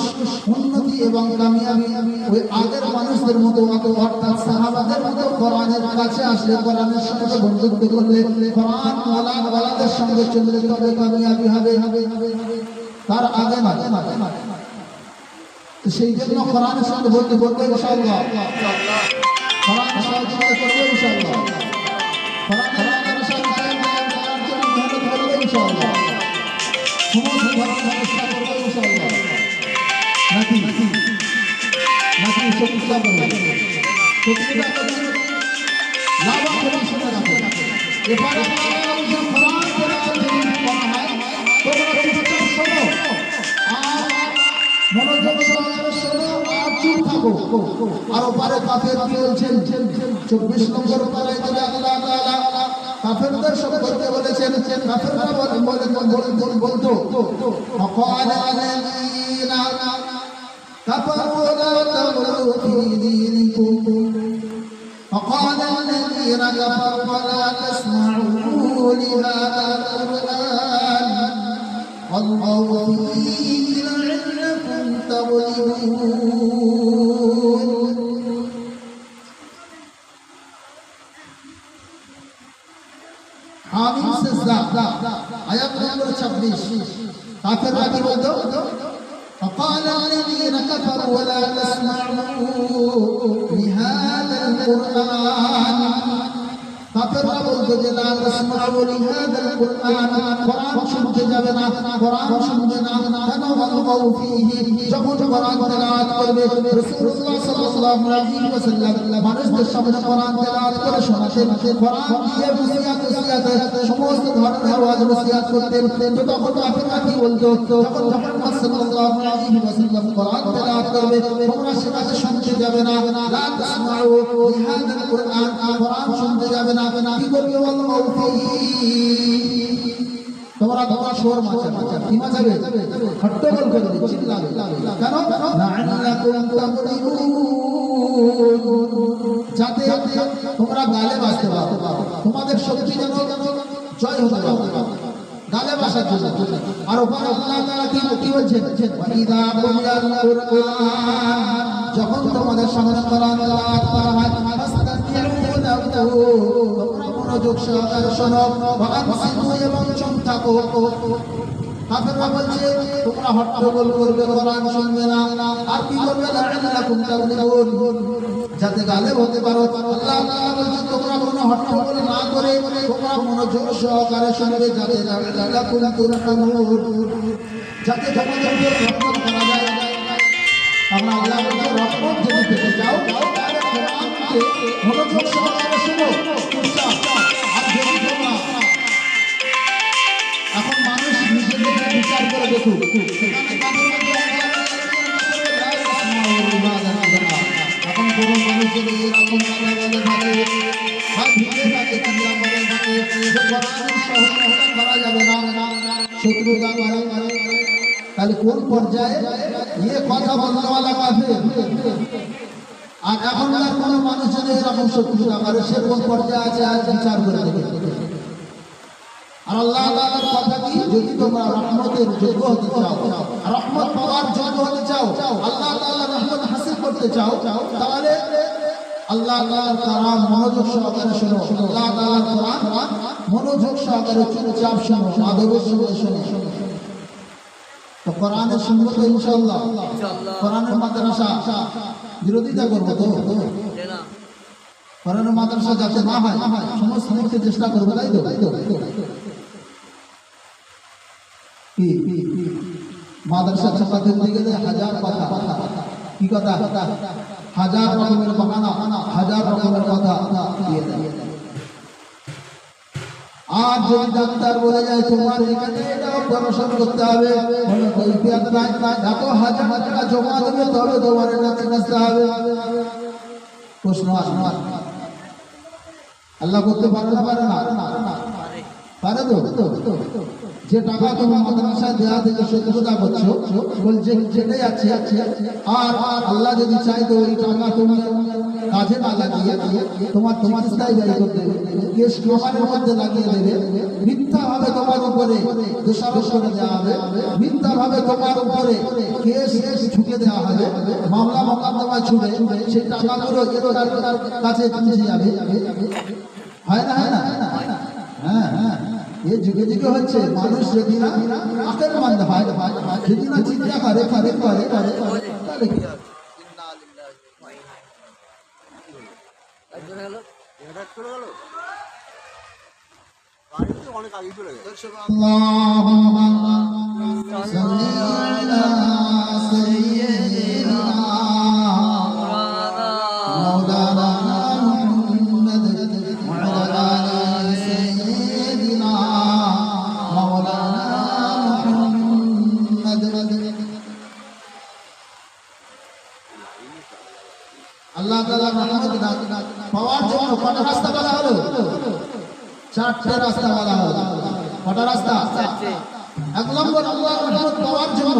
উন্নতি এবং কামিয়াবি ওই আগের মানুষদের মতো, অর্থাৎ সাহাবাদের মতো কোরআনের কাছে আসলে, কোরআনের সঙ্গে বন্ধুত্ব করলে, কোরআন ওয়ালাদের সঙ্গে চললে তবে কামিয়াবি হবে, তার আগে না। সেই জন্য কোরআনের সঙ্গে বলতে বলতে ইনশাআল্লাহ কোরআন সহযোগিতা করবে ইনশাআল্লাহ, কোরআনের সাথে করার জন্য মেহনত করবে ইনশাআল্লাহ, সমস্ত ধরনের ব্যবস্থা করবে ইনশাআল্লাহ। নাকি চেষ্টা করবে, প্রতিটা করবে, লাভ করে শুনে রাখবে। এবারে কোরআন তেলাওয়াত করা হয়, তোমরা চুপচাপ শোনো আর মনোযোগ সহকারে শোনো আর চুপ থাকো। আর ওপারে কাফের কি বলছেন? 24 নম্বর পারায় আল্লাহ তাআলা কাফেরদের সম্পর্কে বলেছেন, কাফেররা বলতো وقال الذين كفروا لا تغلوا في دينكم وقال الذين كفروا لا تسمعوا لهذا القرآن والغوا فيه لعلكم تغلبون। حاميم سجدہ آیت نمبر 26 کافر کی بولو فقال الذين كفروا لا تسمعوا لهذا القرآن কাফেররা বলতো যে লা তাসমাউ লিহাদাল কুরআন, কোরআন শুনতে যাবে না, কোরআন শুনবে না। কেন? ওয়ালগাউ ফীহি, যখন কোরআন তেলাওয়াত করবে রাসূলুল্লাহ সাল্লাল্লাহু আলাইহি ওয়াসাল্লাম মানুষদের সামনে কোরআন তেলাওয়াত করে শোনাতেন, কোরআন দিয়ে নসিহত সমস্ত ধরনের ওয়াজ নসিহত করতেন। তো তখন কাফেররা কি বলতো? যখন মুহাম্মদ সাল্লাল্লাহু আলাইহি ওয়াসাল্লাম কোরআন তেলাওয়াত করবে তোমরা সেটাকে শুনতে যাবে না, লা তাসমাউ লিহাদাল কুরআন, কোরআন শুনতে যাবে না। কি করবে? তোমরা শোর মাচাবে, কি মাচাবে? হট্টগোল করবে, চিল্লাবে। কেন? লাআল্লাকুম তাগলিবুন, যাতে তোমরা গালে বাসতে পারো, তোমাদের শক্তি যেন জয় হতে পারে, গালে বাসার জন্য। আর ওখানে আল্লাহ তাআলা কি বলছেন? ওয়াইদা কুরিয়াল কুরআন, যখন তোমাদের সামনে কোরআন তেলাওয়াত করা হয় তোমরা মনোযোগ সহকারে শোনো, এবং চুপ থাকো। কাফেররা বলছে তোমরা হট্টগোল করবে, কোরআন শুনবে না। আর কি করবে? লাআল্লাকুম তাগলিবুন, যাতে গালেব হতে পারো। আল্লাহ তাআলা বলছেন তোমরা কোনো হট্টগোল না করে তোমরা মনোযোগ সহকারে শুনবে, যাতে লাআল্লাকুম তুরহামুন, যাতে তোমাদের উপর রহমত করা যায়। আমরা আল্লাহ বলছে রহমত যদি পেতে চাও তাহলে কোরআনকে মনোযোগ সহকারে শোনো, চুপচাপ। আর যদি তোমরা এখন মানুষ নিজেদেরকে বিচার করে দেখুক, এখন কোনো মানুষ যদি এরকম কথা বলে থাকে বা ভিড়ে থাকে, চিন্তা করে থাকে, কোরআনের সহযোগিতা করা যাবে না, শত্রুতা করে, তাহলে কোন পর্যায়ে ইয়ে কথা বলনেওয়ালা কাফের। আর এখনকার কোন মানুষ যদি এরকম শত্রুতা করে সে কোন পর্যায়ে আছে আজ বিচার করে দেবে। আর আল্লাহ তাআলার কথা কি? যদি তোমরা রহমতের যোগ্য হতে চাও, রহমত পাওয়ার যোগ্য হতে চাও, আল্লাহ তাআলার রহমত হাসিল করতে চাও, তাহলে আল্লাহ তাআলার কালাম মনোযোগ সহকারে শোনো, আল্লাহ তাআলার কোরআন মনোযোগ সহকারে চুপচাপ শোনো, আদবের সঙ্গে শোনো। তো কোরআনের শুনবো তো ইনশাআল্লাহ, কোরআনের মাদ্রাসা বিরোধিতা করবো তো, কোরআনের মাদ্রাসা যাতে না হয় সমস্ত মুখে চেষ্টা করবো, তাই তো? কি মাদ্রাসা চাপাতে গেলে হাজার কথা, কি কথা, হাজার রকমের বাহানা, হাজার রকমের কথা দিয়ে দেয়। আর যদি ডাক্তার বলে যায় তোমার এখানে এটা অপারেশন করতে হবে, দেখো হাজার টাকা জমা দেবে তবে তোমার এটা চিকিৎসা হবে। প্রশ্ন আসে, আল্লাহ করতে পারে না? পারে না? পারে তো। যে টাকা তোমার মাদ্রাসায় দেওয়া থেকে সত্যতা করছো বলছে যেটাই আছে, আর আল্লাহ যদি চাই তো ওই টাকা তুমি কাজে না লাগিয়ে তোমার চিকিৎসায় ব্যয় করতে দেবে, কেস খাবারের মধ্যে লাগিয়ে দেবে, মিথ্যা ভাবে তোমার উপরে দোষারোপ করে দেওয়া হবে, মিথ্যা ভাবে তোমার উপরে কেস ছুটে দেওয়া হবে, মামলা মোকদ্দমা ছুটে সেই টাকাগুলো তার কাছে পৌঁছে যাবে। হয় না? হ্যাঁ, এ যুগে যুগে হচ্ছে। মানুষ যদি না আকলমন্দ হয়, যদি না চিন্তা করে তাহলে কি হবে? অনেক আগে চলে গেছে। আল্লাহ তাআলা রহমত পাওয়ার জন্য কটা রাস্তা বলা হলো? 4টে রাস্তা বলা হলো। কটা রাস্তা? 1 নম্বর আল্লাহর রহমত পাওয়ার জন্য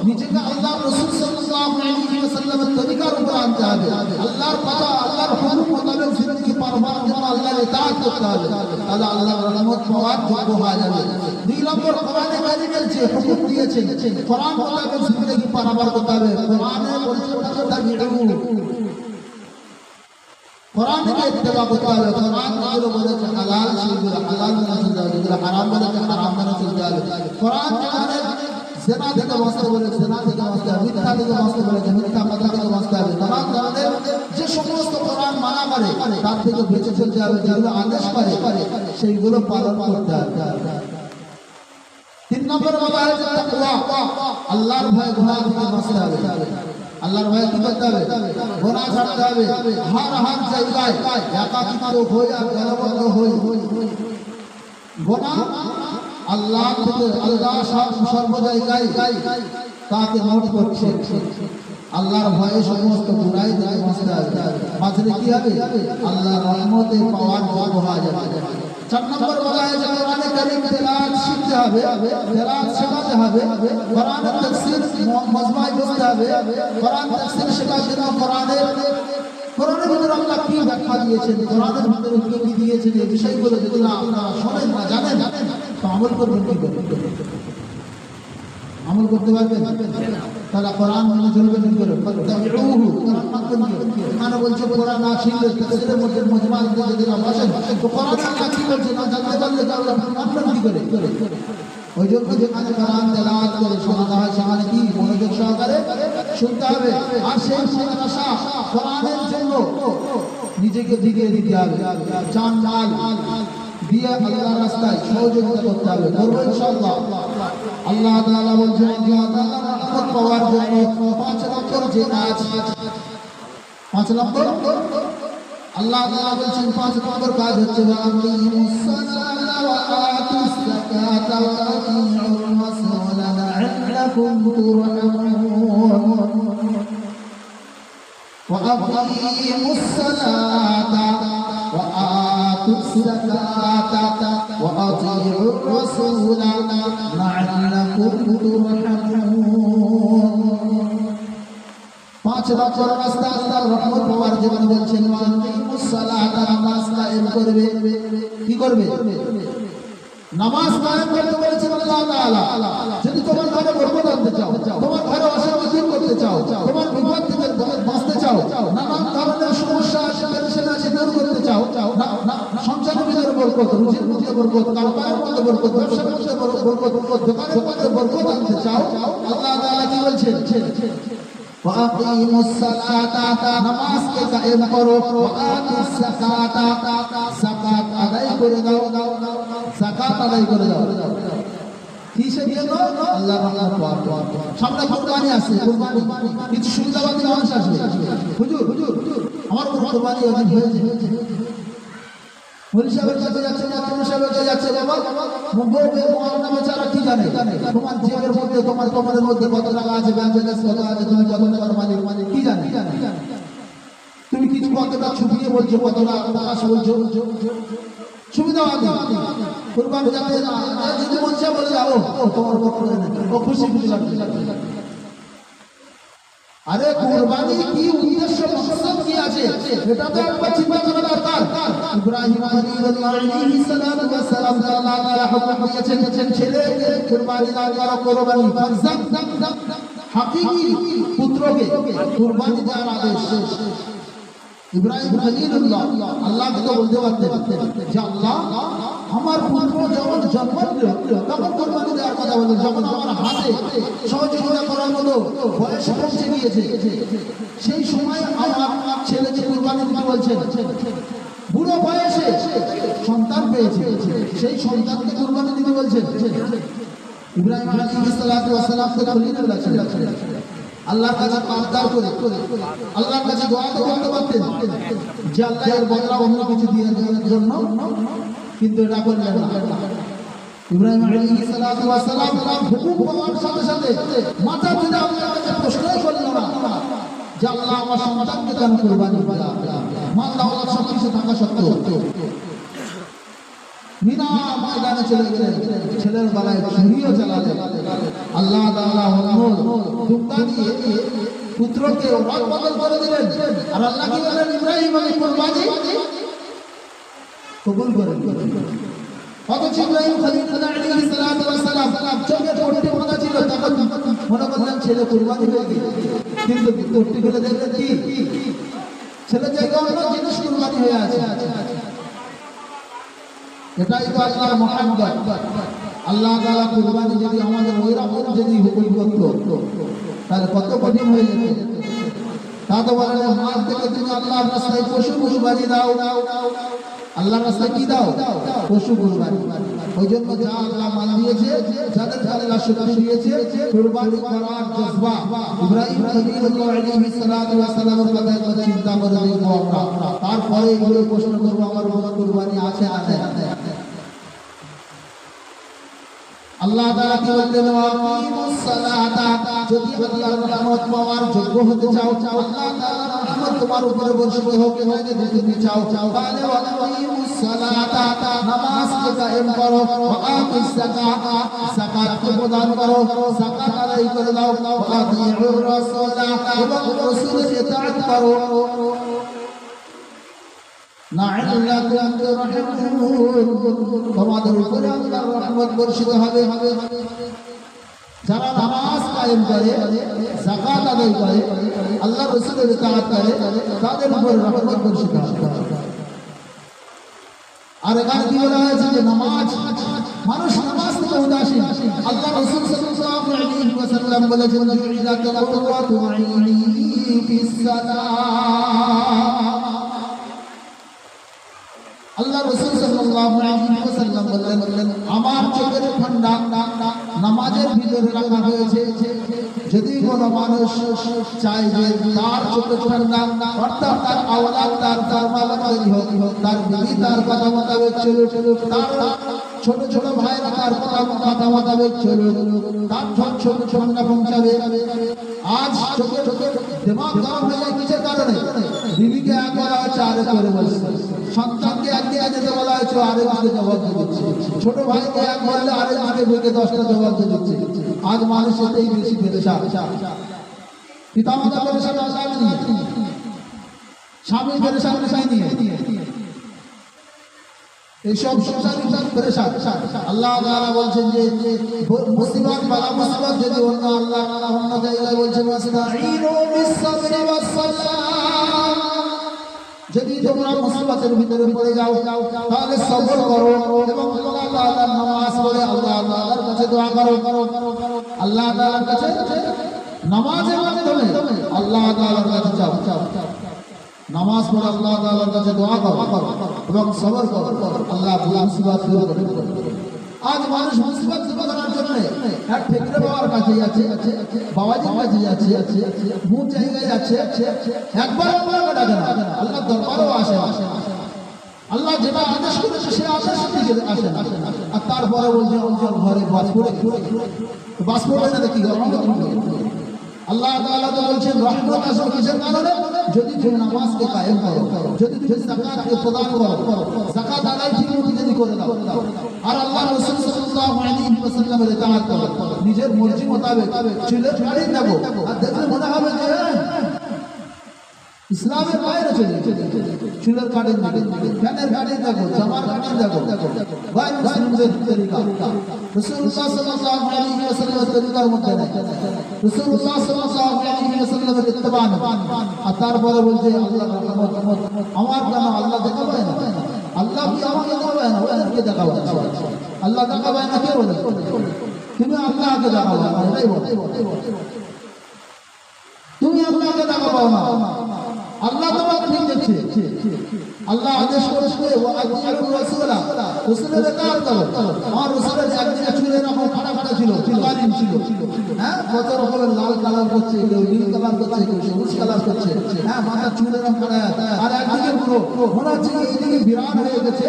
নিজেকে আল্লাহর রাসূল সাল্লাল্লাহু আলাইহি ওয়াসাল্লামের তরিকার উপর আনতে হবে। আল্লাহর কথা, আল্লাহর হুকুম মোতাবেক জিন্দেগি পারবার জন্য আল্লাহর ইতাআত করতে হবে, তাহলে আল্লাহর রহমত পাওয়ার যোগ্য হয়ে যাবে। 2 নম্বর কোরআনে কারিমের যে হুকুম দিয়েছে কোরআন মোতাবেক জিন্দেগি পারবার করতে হবে। কোরআনে বলেছে কোরআনকে ইত্তেবা করতে হবে। কোরআন যেগুলো বলেছে হালাল সেগুলো হালাল মেনে চলতে হবে, যেগুলো হারাম বলেছে হারাম মেনে চলতে হবে। কোরআন যেখানে জেনা থেকে বাঁচতে বলে জেনা থেকে বাঁচতে হবে, মিথ্যা থেকে বাঁচতে বলেছে মিথ্যা কথা থেকে বাঁচতে হবে। নানান ধরনের যে সমস্ত কোরআন মানা করে তার থেকে বেঁচে চলতে হবে, যেগুলো আদেশ করে সেইগুলো পালন করতে হবে। 3 নম্বর বলা হয়েছে তাকওয়া, আল্লাহর ভয় গুনাহ থেকে বাঁচতে হবে। আল্লাহর ভয় কি করতে হবে? গুনাহ ছাড়তে হবে। হার জায়গায় একাকিত্ব হই আর দলবদ্ধ হই গুনাহ আল্লাহ থেকে, আল্লাহ সর্ব জায়গায় তাকে নোট করছে। আল্লাহর ভয়ে সমস্ত গুনাহ থেকে বাঁচতে হবে। বাঁচলে কি হবে? আল্লাহর রহমতে পাওয়ার যোগ্য হয়ে যাবে। 4 নম্বর বলা হয়েছে কোরআনে কারীম তেলাওয়াত শিখতে হবে, তেলাওয়াত শেখাতে হবে, কোরআনের তাফসীর মজমায় বসতে হবে, কোরআন তাফসীর শেখার জন্য কোরআনের ভিতরে আল্লাহ কি ব্যাখ্যা দিয়েছেন, কোরআনের ভিতরে কি দিয়েছেন, এই বিষয়গুলো যদি আপনারা শোনেন না জানেন তো আমল করবেন কি করে? আমল করতে পারবেন? তাহলে কোরআন মেনে চলবেন কি করে? ফাত্তাবিউহু, কোরআন মানবেন কি? এখানে বলছে কোরআন না শিখলে তাফসীরের মধ্যে মজমা দিয়ে যদি না বসেন তো কোরআন আল্লাহ কি বলছে না জানতে পারলে তাহলে মানবেন কি করে? ওই জন্য যেখানে কোরআন তেলাওয়াত করে শোনাতে হয় সেখানে কি মনোযোগ সহকারে শুনতে হবে। আর সেই মাদ্রাসা কোরআনের জন্য নিজেকে দিতে হবে, জান মাল দিয়ে আল্লাহর রাস্তায় সহযোগিতা করতে হবে। করবো ইনশাআল্লাহ। আল্লাহ তাআলা বলছেন আল্লাহ তাআলা রহমত পাওয়ার জন্য 5 নম্বর যে কাজ, 5 নম্বর আল্লাহ তাআলা বলছেন 5 নম্বর কাজ হচ্ছে ওয়াকিমুস সালাতা ওয়া আতুস যাকাতা ওয়া আতিউর রাসূল লাআল্লাকুম তুরহামুন। ওয়াকিমুস সালাতা ওয়া আতুস যাকাতা ওয়া আতিউর রাসূল লাআল্লাকুম তুরহামুন। 5 নম্বর রাস্তা আল্লাহর রহমত পাওয়ার জন্য বলছেন ওয়াকিমুস সালাতা, নামাজ কায়েম করবে। কি করবে? নামাজ কায়েম করতে বলেছেন আল্লাহ তাআলা। যদি তোমার ঘরে বরকত আনতে চাও, তোমার ঘরে অশান্তি দূর করতে চাও, তোমার বিপদ থেকে বাঁচতে চাও, নানান ধরনের সমস্যা আছে পেরেশানি আছে দূর করতে চাও, সংসারের ভিতরে বরকত, রুজির মধ্যে বরকত, কারবারের মধ্যে বরকত, ব্যবসার মধ্যে বরকত, দোকানের মধ্যে বরকত আনতে চাও, আল্লাহ তাআলা কি বলছেন? ওয়াকিমুস সালাতা, নামাজকে কায়েম করো, ওয়াতুস যাকাতা, যাকাত আদায় করে দাও, যাকাত আদায় করে দাও। কিসের জন্য? আল্লাহর রহমত। সামনে কুরবানি আছে, কুরবানি কিছু সুবিধাবাদী মানুষ আসবে, হুজুর আমার কুরবানি ওয়াজিব হয়েছে, মুফতি সাহেবের কাছে যাচ্ছে না, মুফতি সাহেবের কাছে যাচ্ছে, বাবা মুফতি মুআল্লামা বেচারা কি জানে তোমার জেবের মধ্যে, তোমার কবরের মধ্যে কত টাকা আছে, ব্যাংক ব্যালেন্স কত আছে, তুমি কত টাকার মালিক কি জানে? তুমি কিছু কতটা ছুপিয়ে বলছো, কতটা প্রকাশ বলছো, সুবিধাবাদী কুরবানি যাতে না যদি মন চায় বলে যাও তোমার কবরে ও খুশি লাগছে। আরে কুরবানি কি উদ্দেশ্য, মকসদ কি আছে এটা তো একবার চিন্তা করা দরকার। ইব্রাহিম আলাইহিস সালাম আল্লাহ তাআলা হুকুম দিয়েছেন ছেলেকে কুরবানি দান করো, কুরবানি ফারজাক হাকিকি পুত্রকে কুরবানি দেওয়ার আদেশ। ইব্রাহিম খলিলুল্লাহ আল্লাহকে তো বলতে পারতেন যে আল্লাহ আমার পুত্র যখন জন্ম নিল তখন কুরবানি দেওয়ার কথা বললেন, যখন আমার হাতে সহযোগিতা করার মতো বয়স পৌঁছে গিয়েছে সেই সময় আমার ছেলেকে কুরবানি দিতে বলছেন। বুড়ো বয়সে সন্তান পেয়েছে, সেই সন্তানকে কুরবানি দিতে বলছেন। ইব্রাহিম আলাইহিস সালাতু ওয়াস সালাম তো খলিলুল্লাহ ছিলেন, আল্লাহর কাছে আবদার করে আল্লাহর কাছে দোয়া করতে পারতেন যে আল্লাহ এর বদলা অন্য কিছু দিয়ে দেওয়ার জন্য, কিন্তু এটা করলেন না। ইব্রাহিম আলাইহিস সালাতু ওয়াস সালাম হুকুম পাওয়ার সাথে সাথে মাথা তুলে আল্লাহর কাছে প্রশ্নই করলেন না যে আল্লাহ আমার সন্তানকে কেন কুরবানি দিলা, মাল্লাহ আল্লাহ সব কিছু থাকা সত্ত্বেও বিনা ময়দানে চলে গেলেন, ছেলের বেলায় ছুরিও চালালেন। আল্লাহ তাআলা দুঃখা দিয়ে পুত্রকে রদ বদল করে দিলেন। আর আল্লাহ কি বলেন? ইব্রাহিম আমি কুরবানি কবুল করেন। অথচ ইব্রাহিম খলিলুল্লাহ আলাইহিস সালাতু ওয়াস সালাম চোখে পট্টি বাঁধা ছিল, তখন মনে করলেন ছেলে কুরবানি হয়ে গেল, কিন্তু পট্টি খুলে দেখলেন কি ছেলে জায়গা অন্য জিনিস কুরবানি হয়ে আছে। এটাই তো আল্লাহর মহাব্বত। আল্লাহ তাআলা কুরবানি যদি আমাদের ওই রকম যদি হুকুম করতো তাহলে কত কঠিন হয়ে যেত। তা তো বলে মাল থেকে তুমি আল্লাহর রাস্তায় পশু কুরবানি দাও, আল্লাহর রাস্তায় কি দাও? পশু কুরবানি। ওই জন্য যা আল্লাহ মাল দিয়েছে, যাদের আল্লাহ শক্তি দিয়েছে, কুরবানি করার জজবা ইব্রাহিম খলিলুল্লাহ আলাইহিস সালাতু ওয়াস সালামের কথা একবার চিন্তা করে দেখবো আমরা, তারপরে এগুলো প্রশ্ন করবো আমার কোনো কুরবানি আছে না নেই। আল্লাহ তাআলা কি বললেন? ওয়াকিমুস সালাতা, যদি আল্লাহর রহমত পাওয়ার যোগ্য হতে চাও, আল্লাহ তাআলার রহমত তোমার উপরে বর্ষিত হোক, যদি তুমি চাও তাহলে ওয়াকিমুস সালাতা, নামাজকে কায়েম করো, ওয়াতুস যাকাতা, যাকাতকে প্রদান করো, যাকাত আদায় করে দাও, ওয়াতিউর রাসূলা, এবং রাসূলের ইতাআত করো, লাআল্লাকুম তুরহামুন, তোমাদের উপরে আল্লাহর রহমত বর্ষিত হবে। যারা নামাজ কায়েম করে, যাকাত আদায় করে, আল্লাহর রাসূলের ইতাআত করে, তাদের উপরে রহমত বর্ষিত হবে। আর এখানে কি বলা হয়েছে যে নামাজ, মানুষ নামাজ থেকে উদাসীন। আল্লাহ রাসূল সাল্লাল্লাহু আলাইহি ওয়াসাল্লাম বলেছেন জুইলাত কুররাতু আইনি ফিস সালাত। আল্লাহ রাসূল সাল্লাল্লাহু আলাইহি ওয়াসাল্লাম বললেন আমার চোখের ঠান্ডা নামাজের ভিতরে রাখা হয়েছে। যদি কোনো মানুষ চায় যে তার চোখের ঠান্ডা অর্থাৎ তার আওলাদ, তার জামালাকারী হোক, তার বিবি তার কথা মোতাবেক চলুক, তার ছোট ছোট ভাইরা তার কথা মোতাবেক চলুক, তার ছোট ঠান্ডা পৌঁছাবে। আজ চোখে দিমাগ গরম হয়ে যায় কিসের কারণে? বিবিকে এক বলা হচ্ছে আরেক করে বলছে, সন্তানকে একদিকে যেতে বলা হয়েছে আরেক দিকে জবাব দিচ্ছে, ছোট ভাইকে এক বললে আরেক দিকে বইকে 10টা জবাব দিচ্ছে। আজ মানুষ এতেই বেশি পেরেশান। পিতামাতা পেরেশান নিয়ে, স্বামী পেরেশান নিয়ে, এইসব সংসার পেরেশান। আল্লাহ তাআলা বলছেন যে মুসিবত বালা মুসিবত যদি অন্য আল্লাহ অন্য জায়গায় বলছেন ওয়াস্তাঈনু বিস-সাবরি ওয়াস-সালাহ, যদি তোমরা মুসিবতের ভিতরে পড়ে যাও তাহলে সবর করো এবং আল্লাহ তাআলার নামাজ পড়ে আল্লাহ তাআলার কাছে দোয়া করো। আল্লাহ তাআলার কাছে নামাজের মাধ্যমে আল্লাহ তাআলার কাছে যাও, নামাজ পড়ে আল্লাহ তাআলার কাছে দোয়া করো এবং সবর করো, আল্লাহ মুসিবত দূর করে দেবেন। আজ মানুষ মুসিবত দূর করার জন্য এক ফেকরে বাবার কাছে যাচ্ছে, বাবাজির কাছে যাচ্ছে, বহু জায়গায় যাচ্ছে, একবার আল্লাহকে ডাকে না, আল্লাহ দরবারেও আসে না। আল্লাহ যেটা আদেশ করেছে সে আদেশ দিকে আসে না, আর তারপরে বলছে ঘরে বাস পড়ে বাস পড়বে না দেখি আল্লাহ তাআলা তো বলছেন রহমত আসবে কিসের কারণে? যদি তুমি নামাজকে কায়েম করো, যদি তুমি যাকাতকে প্রদান করো, যাকাত আদায় ঠিকমতো যদি করে দাও, আর আল্লাহ রাসূল সাল্লাল্লাহু আলাইহি ওয়াসাল্লামের ইতাআত করো, নিজের মর্জি মোতাবেক চুলের কাটি দেখো, আর দেখলে মনে হবে যে ইসলামের বাইরে চলে চুলের কাটি দেখো, ফ্যানের কাটি দেখো, জামার কাটি দেখো, ভাই মুসলিমদের তরিকা রাসূলুল্লাহ সাল্লাল্লাহু আলাইহি ওয়াসাল্লামের তরিকার মধ্যে নাই, রাসূলুল্লাহ সাল্লাল্লাহু আলাইহি ওয়াসাল্লামের ইত্তেবা না। আর তারপরে বলছে আল্লাহ রহমত আমার কেন আল্লাহ দেখাবে না? আল্লাহ কি আমাকে দেখাবে না? ওদেরকে দেখাবে। আল্লাহ দেখাবে না কে বলে? তুমি আল্লাহকে দেখাবে না, এটাই বলে। তুমি আল্লাহকে দেখাবো না, আল্লাহ তোমাকে ঠিক দেখছে। আল্লাহ আদেশ করেছে রাসূলের ইতাআত করো। আর রাসূলের একদিকে চুলে এরকম ফাটা ফাটা ছিল, কালিম ছিল, হ্যাঁ কত রকমের লাল কালার করছে, কেউ নীল কালার করছে, কেউ সবুজ কালার করছে, হ্যাঁ মাথা চুলে এরকম ফাটা, আর একদিকে পুরো মনে হচ্ছে এইদিকে বিরাট হয়ে গেছে,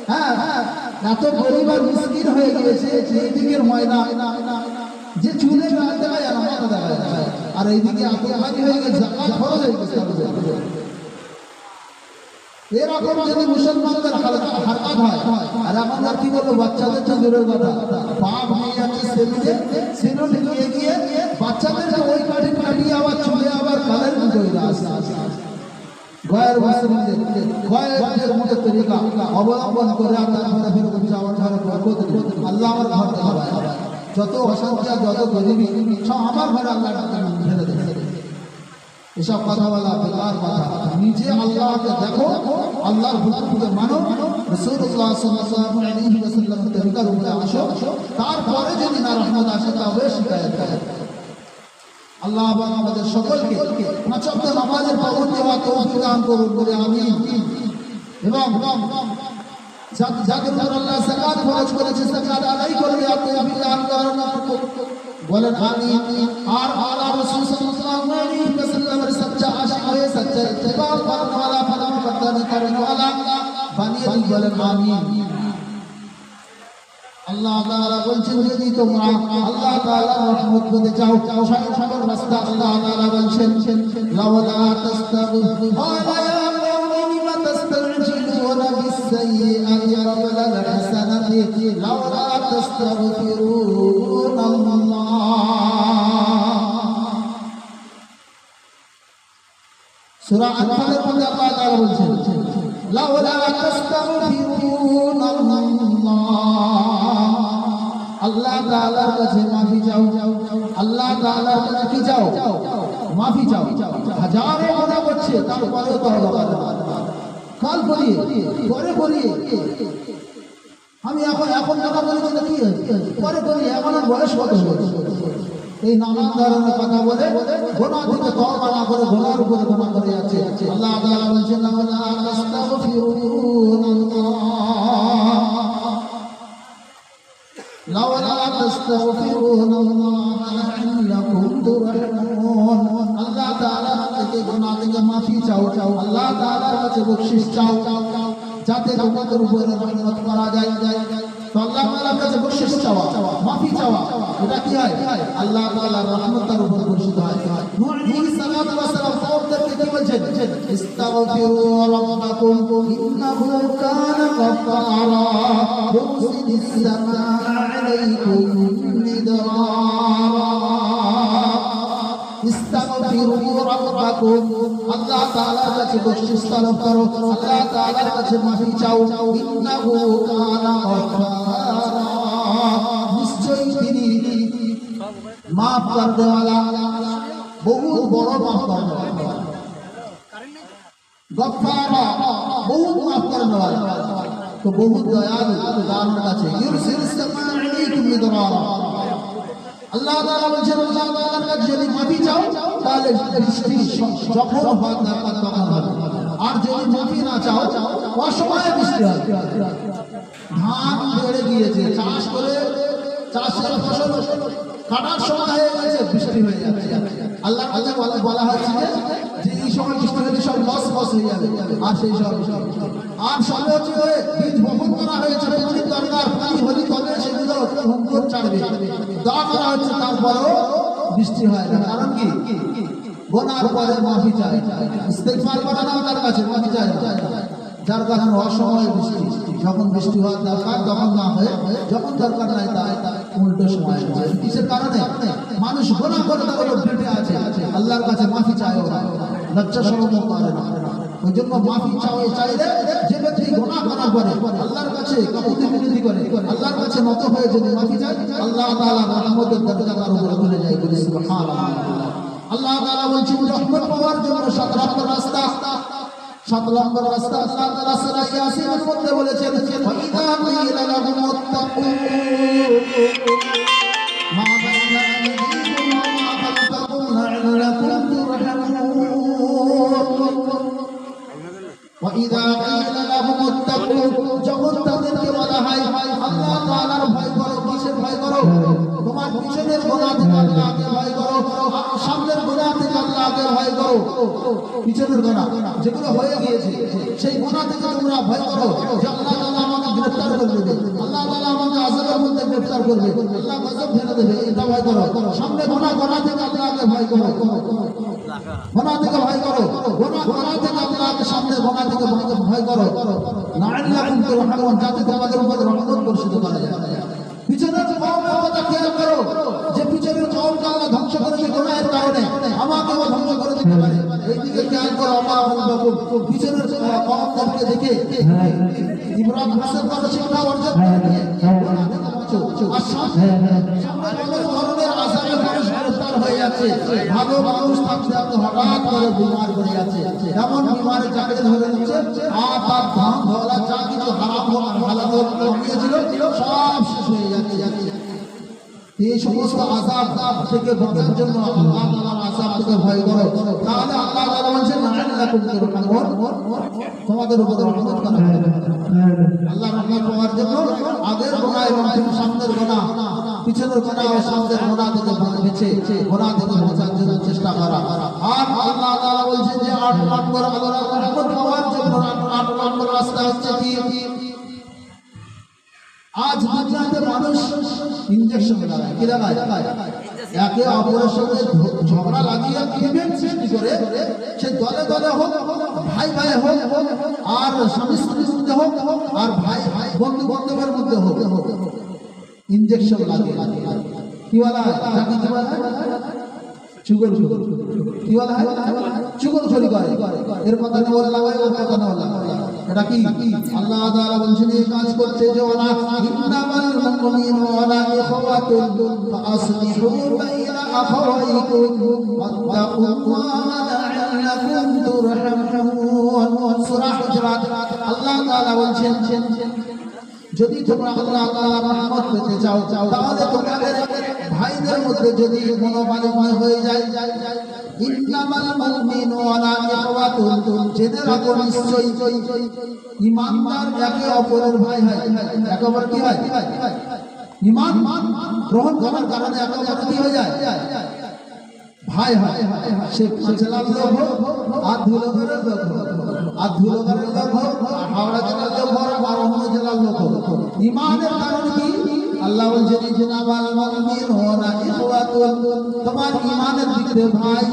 হ্যাঁ এত গরিব আর মিসকিন হয়ে গিয়েছে যে এইদিকের ময়না যে চুলে দেখা যায় না, মাথা দেখা যায়, আর এইদিকে আতঙ্কারী হয়ে গেছে, জাকাত খরচ হয়ে গেছে। এরকম যদি মুসলমানদের হারকাত হয়, আর আমাদের কি বলবো বাচ্চাদের তো দূরের কথা, বাপ নিয়ে যাচ্ছে সেলুন নিয়ে গিয়ে বাচ্চাদেরকে ওই কাঠি কাটিয়ে আবার চুলে আবার কালের মতো গয়ের মুসলিমদের গয়ের মতো তরিকা অবলম্বন করে আমরা ঘরে ফেরত আমার ঘরে বরকত দিন, আল্লাহ আমার ঘর দেখাবে। যত অশান্তি যত গরিবী সব আমার ঘরে আল্লাহ ফেলে দেবে। এসব কথা বলা বেকার কথা। নিজে আল্লাহকে দেখো, আল্লাহর হুকুমকে মানো, রাসূলুল্লাহ সাল্লাল্লাহু আলাইহি ওয়াসাল্লামের তরিকার উপরে আসো, তারপরে যদি না রহমত আসে তবে শিকায়ত করে। আল্লাহ আমাদের সকলকে পাঁচ ওয়াক্ত নামাজের পাবন্দি হওয়ার তৌফিক দান করুন বলে আমিন। এবং যাদের উপর আল্লাহ যাকাত ফরজ করেছে যাকাত আদায় করবে আর তৌফিক দান করুন বলেন আমিন। আর আল্লাহ রাসূল সাল্লাল্লাহু আলাইহি ওয়াসাল্লামের সচ্চা আশিক হয়ে সচ্চা ইত্তেবা করনে वाला ফরমান করতে করনে वाला বানিয়ে দিন বলেন আমিন। আল্লাহ তাআলা বলছেন যদি তোমরা আল্লাহ তাআলার রহমত পেতে চাও, সরল রাস্তা আল্লাহ তাআলা বলছেন লাওলা তাস্তাগফিরু আয়া কওমি লিমা তাস্তাজিলুনা বিস-সাইয়্যাতি ক্বাবলা আল-হাসানাতি লাওলা তাস্তাগফিরুন আল্লাহ। সূরা আন-নাহলের মধ্যে আল্লাহ তাআলা বলছেন লাওলা তাস্তাগফিরুন আল্লাহ, আল্লাহ তাআলার কাছে মাফি চাও, আল্লাহ তাআলার কাছে কি চাও? মাফি চাও। হাজারো গুনাহ করছে তারপরেও তওবা করে, কাল করিয়ে পরে করিয়ে আমি এখন কথা বলেছি না, কি পরে করিয়ে এখন আর বয়স কত হয়েছে, এই নানান ধরনের কথা বলে গুনাহ থেকে তওবা না করে গুনাহের উপরে গুনাহ করে যাচ্ছে। আল্লাহ তাআলা বলছেন লাওলা তাস্তাগফিরুন লাওলা তাস্তাগফিরুন লাআল্লাকুম তুরহামুন। আল্লাহ তাআলার থেকে গুনাহ থেকে মাফি চাও, আল্লাহ তাআলার কাছে বখশিশ চাও যাতে তোমাদের উপরে রহমত করা যায়। তো আল্লাহ তাআলার কাছে বখশিশ চাওয়া, মাফি চাওয়া, এটা কি হয়? আল্লাহ তাআলার রহমতের উপর বর্ষিত হয়। নূহ আলাইহিস সালাতু ওয়াস সালাম কওমদেরকে কি বলছেন? ইস্তাগফিরু রাব্বাকুম ইন্নাহু কানা গাফফারা ইউরসিলিস সামাআ আলাইকুম মিদরারা। ইস্তাগফিরু রাব্বাকুম, আল্লাহ তাআলার কাছে বখশিশ তলব করো, আল্লাহ তাআলার কাছে মাফি চাও। ইন্নাহু কানা গাফফারা, নিশ্চয়ই তিনি মাফ করতে वाला, বহুত বড় মাফ করতে वाला। গফফারা, বহুত মাফ করেন ওয়ালা, তো বহুত দয়ালু তার কাছে। ইউরসিলুস সামাআ আলাইকুম মিদরারা, আল্লাহ তাআলা বলেন আল্লাহ তাআলার কাছে যদি মাফি চাও তাহলে বৃষ্টি যখন হওয়ার দরকার তখন হবে, আর যদি মাফি না চাও অসময়ে বৃষ্টি হবে। ধান বেড়ে গিয়েছে, চাষ করে চাষের ফসল কাটার সময় হয়ে গেছে, বৃষ্টি হয়ে যাচ্ছে। আল্লাহর কাছে বলা হচ্ছে যে এই সময় বৃষ্টি হলে সব লস হয়ে যাবে, আর সেই সব আর সবে হচ্ছে বীজ বপন করা হয়েছে, পানির দরকার, পানি হলি তবে সেগুলো অঙ্কুর ছাড়বে, দোয়া করা হচ্ছে, তারপরেও বৃষ্টি হয় না। কারণ কি? গোনার পরে মাফি চাই, ইস্তেগফার করা না, তার কাছে মাফি চাই, যার কারণে অসময়ে বৃষ্টি, যখন বৃষ্টি হওয়ার দরকার তখন না হয়ে, যখন দরকার নাই তাই উল্টো সময় হয়। কিসের কারণে? মানুষ গোনা করে তার ডেটে আছে, আল্লাহর কাছে মাফি চায় ওরা, লজ্জা শরম করে না। ওই জন্য মাফি চাইলে যে ব্যক্তি গোনা করার পরে আল্লাহর কাছে কাকুতি মিনতি করে, আল্লাহর কাছে নত হয়ে যদি মাফি চায়, আল্লাহ তাআলার রহমতের দরজা তার উপরে খুলে যায়। বলি সুবহানাল্লাহ। আল্লাহ তাআলা বলছেন রহমত পাওয়ার জন্য 7 নম্বর রাস্তা, 7 নম্বর রাস্তা আল্লাহ তাআলা সূরা ইয়াসিনের মধ্যে বলেছেন, ওয়াইদা কিলা লাহুমুত্তাকু মা বাইনা আইদিকুম ওয়া মা খালফাকুম লাআল্লাকুম তুরহামুন। ওয়াইদা কিলা লাহুমুত্তাকু, যখন তাদেরকে বলা হয় আল্লাহ তাআলার ভয় করো, কিসের ভয় করো? তোমার পিছনের গুনাহ থেকে আল্লাহকে ভয় করো, সামনের গুনাহ থেকে আল্লাহকে ভয় করো। পিছনের গুনাহ যেগুলো হয়ে গিয়েছে সেই গুনাহ থেকে তোমরা ভয় করো যে আল্লাহ তাআলা আমাকে গ্রেফতার করবে, আল্লাহ তাআলা আমাকে আযাবের মধ্যে গ্রেফতার করবে, আল্লাহ গজব ঢেলে দেবে, এটা ভয় করো। সামনে গুনাহ থেকে আল্লাহকে ভয় করো, গুনাহ থেকে ভয় করো, গুনাহ থেকে আল্লাহকে সামনে গুনাহ থেকে ভয় করো, লাআল্লাকুম তুরহামুন, যাতে তোমাদের উপর রহমত বর্ষিত করা যায়। পিছনের কওমের কথা খেয়াল করো, যে পিছনের কওমকে আল্লাহ ধ্বংস করেছে গুনাহের কারণে, আমাকেও ধ্বংস করে দিতে পারে। এইদিকে খেয়াল করো, পিছনের কওমদেরকে দেখে ইব্রাহিম হাসান কথা শিক্ষা অর্জন করে আর সামনে ধরনের আযাবের মানুষ গ্রেফতার হয়ে যাচ্ছে। ভালো মানুষ থাকতে হঠাৎ করে বিমার পড়ে যাচ্ছে, এমন বিমারে যাকে ধরে নিচ্ছে, আর তার ধান ধরা যা কিছু হারাম হালাল হয়েছিল সব শেষ হয়ে যাচ্ছে। এই সমস্ত আযাব থেকে বাঁচার জন্য আল্লাহ তাআলার আযাব থেকে ভয় করো, তাহলে আল্লাহ তাআলা বলেন লাআল্লাকুম তুরহামুন, তোমাদের উপর রহমত করা হবে। আল্লাহর রহমত পাওয়ার জন্য আগের গুনাহ এবং সামনের গুনাহ, পিছনের গুনাহ ও সামনের গুনাহ থেকে বেঁচে গুনাহ থেকে বাঁচার জন্য চেষ্টা করা। আর আল্লাহ তাআলা বলেন যে 8 নম্বর আল্লাহর রহমত পাওয়ার জন্য 8 নম্বর রাস্তা হচ্ছে কি? আজ দুনিয়াতে মানুষ ইনজেকশন লাগায়, কি লাগায়? একে অপরের সঙ্গে ঝগড়া লাগিয়ে বিভেদ সৃষ্টি করে, সে দলে দলে হোক, ভাই ভাই হোক, আর স্বামী স্ত্রীর মধ্যে হোক, আর ভাই বন্ধু বান্ধবের মধ্যে হোক, ইনজেকশন লাগে। কি বলা হয়? চুগল কি বলা হয়? চুগলখড়ি করে। এর কথা না বললাম, ওর কথা না বললাম, এটা কি? আল্লাহ তাআলা বলেন এই কাজ করছে যে ওরা ইন্নামাল মুমিনুনা ইখওয়াতুন ফাসলিহু বাইনা আখাওয়াইকুম ওয়াত্তাকুল্লাহা লাআল্লাকুম তুরহামুন। সূরা হুজুরাত আল্লাহ তাআলা বলেন যদি তোমরা আল্লাহ তাআলার রহমত পেতে চাও তাহলে তোমাদের ভাইদের মধ্যে যদি মনোমালিন্য হয়ে যায়, ইন্নামাল মুমিনুনা ইখওয়াতুন, জেনে রাখো নিশ্চয়ই ঈমানদার একে অপরের ভাই হয়। একে অপর কি হয়? ঈমান গ্রহণ করার কারণে একে অপর কি হয়ে যায়? ভাই হয়। সে জেলার লোক হোক, আর ধুলোঘরের লোক হোক, আর ধুলোঘরের লোক হোক, হাওড়া জেলার লোক হোক, আর অন্য জেলার লোক হোক, ঈমানের কারণে কি? আল্লাহ বলছেন ইন্নামাল মুমিনুনা ইখওয়াতুন, তোমার ঈমানের দিক থেকে ভাই।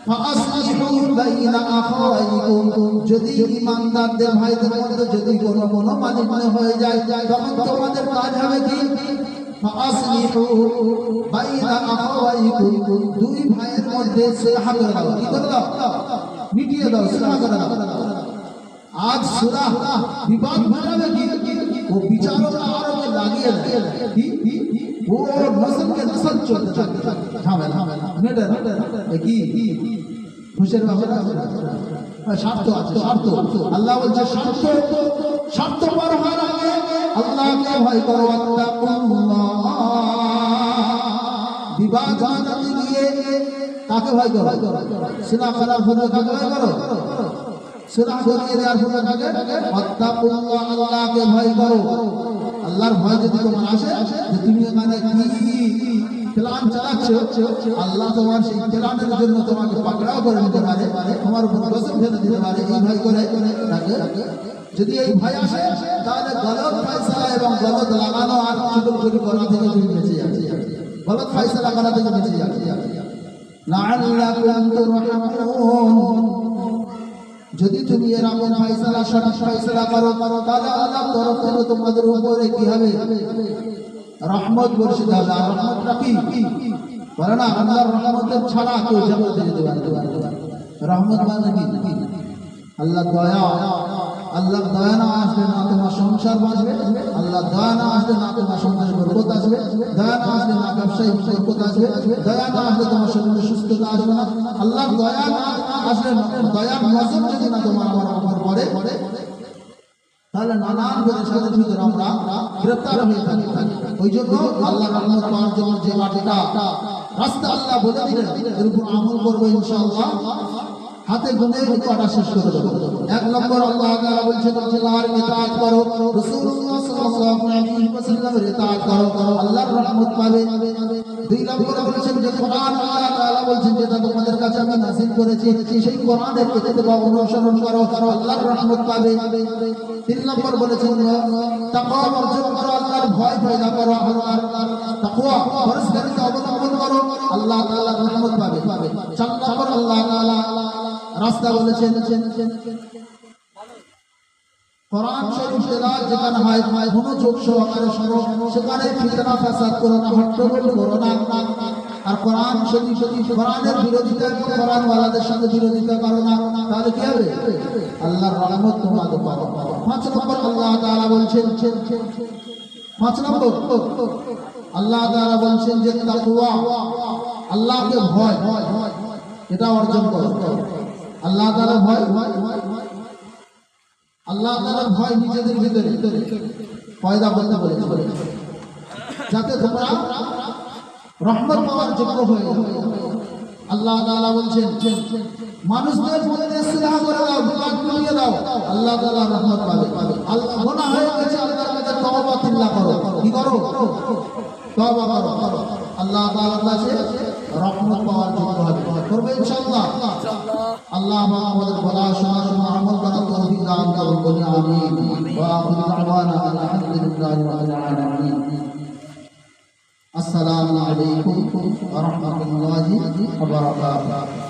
ফাসলিহু বাইনা আখাওয়াইকুম, যদি ঈমানদারদের ভাইদের মধ্যে যদি কোনো মনোমালিন্য হয়ে যায়, তখন তোমাদের কাজ হবে কি? ফাসলিহু বাইনা আখাওয়াইকুম, দুই ভাইয়ের মধ্যে সুলহ করে দাও। কি করে দাও? মিটিয়ে দাও, সুলহ করে দাও। আজ সুলহ বিবাদ মেটাবে কি? ও বিচারকরা আরো লাগিয়ে দেয় কি? ও নসলকে নসল চলতে থাকে, ঝামেলা মেটে কি খুশের ব্যাপার। স্বার্থ আছে, স্বার্থ। আল্লাহ বলছে স্বার্থ, স্বার্থ পার হওয়ার আগে আল্লাহকে ভয় করো। বিবাহ জানাতে গিয়ে কাকে ভয় করো? সিনা করার ফলে কাকে ভয় করো? সিনা করিয়ে দেওয়ার ফলে কাকে? আত্তাকুল্লাহ, আল্লাহকে ভয় করো। আল্লাহর ভয় যদি তোমার আসে যে তুমি এখানে কি প্ল্যান চালাচ্ছো, আল্লাহ তোমার সেই প্ল্যানের জন্য তোমাকে পাকড়াও করে নিতে পারে, তোমার উপর গজব ফেলে দিতে পারে। এই ভয় করে তাকে, যদি এই ভয় আসে তাহলে গলত ফয়সালা এবং গলত লাগানো আর চুরি করা থেকে তুমি বেঁচে যাবে। গলত ফয়সালা করা থেকে বেঁচে যাবে। লাআল্লাকুম তুরহামুন, যদি তুমি এরকম ফয়সালা, সঠিক ফয়সালা করো তাহলে আল্লাহর তরফ থেকে তোমাদের উপরে কি হবে? রহমত বর্ষিত হবে। আর রহমতটা কি বলে না, আল্লাহর রহমতের ছাড়া কেউ জান্নাতে যেতে পারবে না। রহমত মানে কি? আল্লাহ দয়া। আল্লাহর দয়া না আসলে না তোমার সংসার বাঁচবে, আল্লাহ দয়া না আসলে না তোমার সংসারে বরকত আসবে, দয়া না আসলে না ব্যবসায়িক বরকত আসবে, দয়া না আসলে তোমার শরীরে সুস্থতা আসবে না। আল্লাহর দয়া না আসলে, দয়ার নজর যদি না তোমার আমার উপর পড়ে, তাহলে নানান পেরেশানির ভিতরে আমরা গ্রেফতার হয়ে থাকি। ওই জন্য আল্লাহর রহমত পাওয়ার জন্য যে মাটিটা রাস্তা আল্লাহ বলে দিলেন, এর উপর আমল করবো ইনশাআল্লাহ। হাতে গুনে কটা শেষ করে দেবো। এক নম্বর আল্লাহ তাআলা বলছেন আল্লাহর ইতাআত করো, রাসূলুল্লাহ সাল্লাল্লাহু আলাইহি ওয়াসাল্লামের ইতাআত করো, আল্লাহর রহমত পাবে। দুই নম্বর বলছেন যে কোরআন আল্লাহ তাআলা বলছেন যেটা তোমাদের কাছে আমি নাযিল করেছি সেই কোরআনের ইত্তেবা অনুসরণ করো, আল্লাহর রহমত পাবে। তিন নম্বর বলেছেন তাকওয়া অর্জন করো, আল্লাহর ভয় পয়দা করো, আল্লাহর তাকওয়া পরস্পরিতা অবলম্বন করো, আল্লাহ তাআলার রহমত পাবে। চার নম্বর আল্লাহ তাআলা রাস্তা বলেছেন কোরআন শরীফ তেলাওয়াত যেখানে হয় মনোযোগ সহকারে শোনো, সেখানে ফিতনা ফাসাদ করো না, হট্টগোল করো না। আর কোরআন শরীফ, কোরআনের বিরোধিতা, কোরআন ওয়ালাদের সঙ্গে বিরোধিতা করো না, তাহলে কি হবে? আল্লাহর রহমত তোমাদের পাবে। পাঁচ নম্বর আল্লাহ তাআলা বলছেন, পাঁচ নম্বর আল্লাহ তাআলা বলছেন যে তাকওয়া, আল্লাহকে ভয়, এটা অর্জন করো। আল্লাহ তাআলার ভয়, আল্লাহ তাআলার ভয় নিজেদের ভিতরে পয়দা করতে বলেছে, যাতে তোমরা রহমত পাওয়ার যোগ্য হয়ে যাও। আল্লাহ তাআলা বলছেন মানুষদের মধ্যে ইসলাহ করে দাও, বিবাদ করিয়ে দাও, আল্লাহ তাআলা রহমত পাবে। আল্লাহ গুনাহ হয়ে গেছে, আল্লাহর কাছে তওবা তিল্লা করো। কি করো? তওবা করো, আল্লাহ তাআলার কাছে রহমত পাওয়ার যোগ্য হবে। করবে ইনশাআল্লাহ। আল্লাহ আমাদের বলা শোনা আমল করার তৌফিক দান করুন, বলি আমিন। ওয়া আখিরু দাওয়ানা আলহামদুলিল্লাহি রাব্বিল আলামিন। আসসালামু আলাইকুম ওয়া রাহমাতুল্লাহি ওয়া বারাকাতুহু।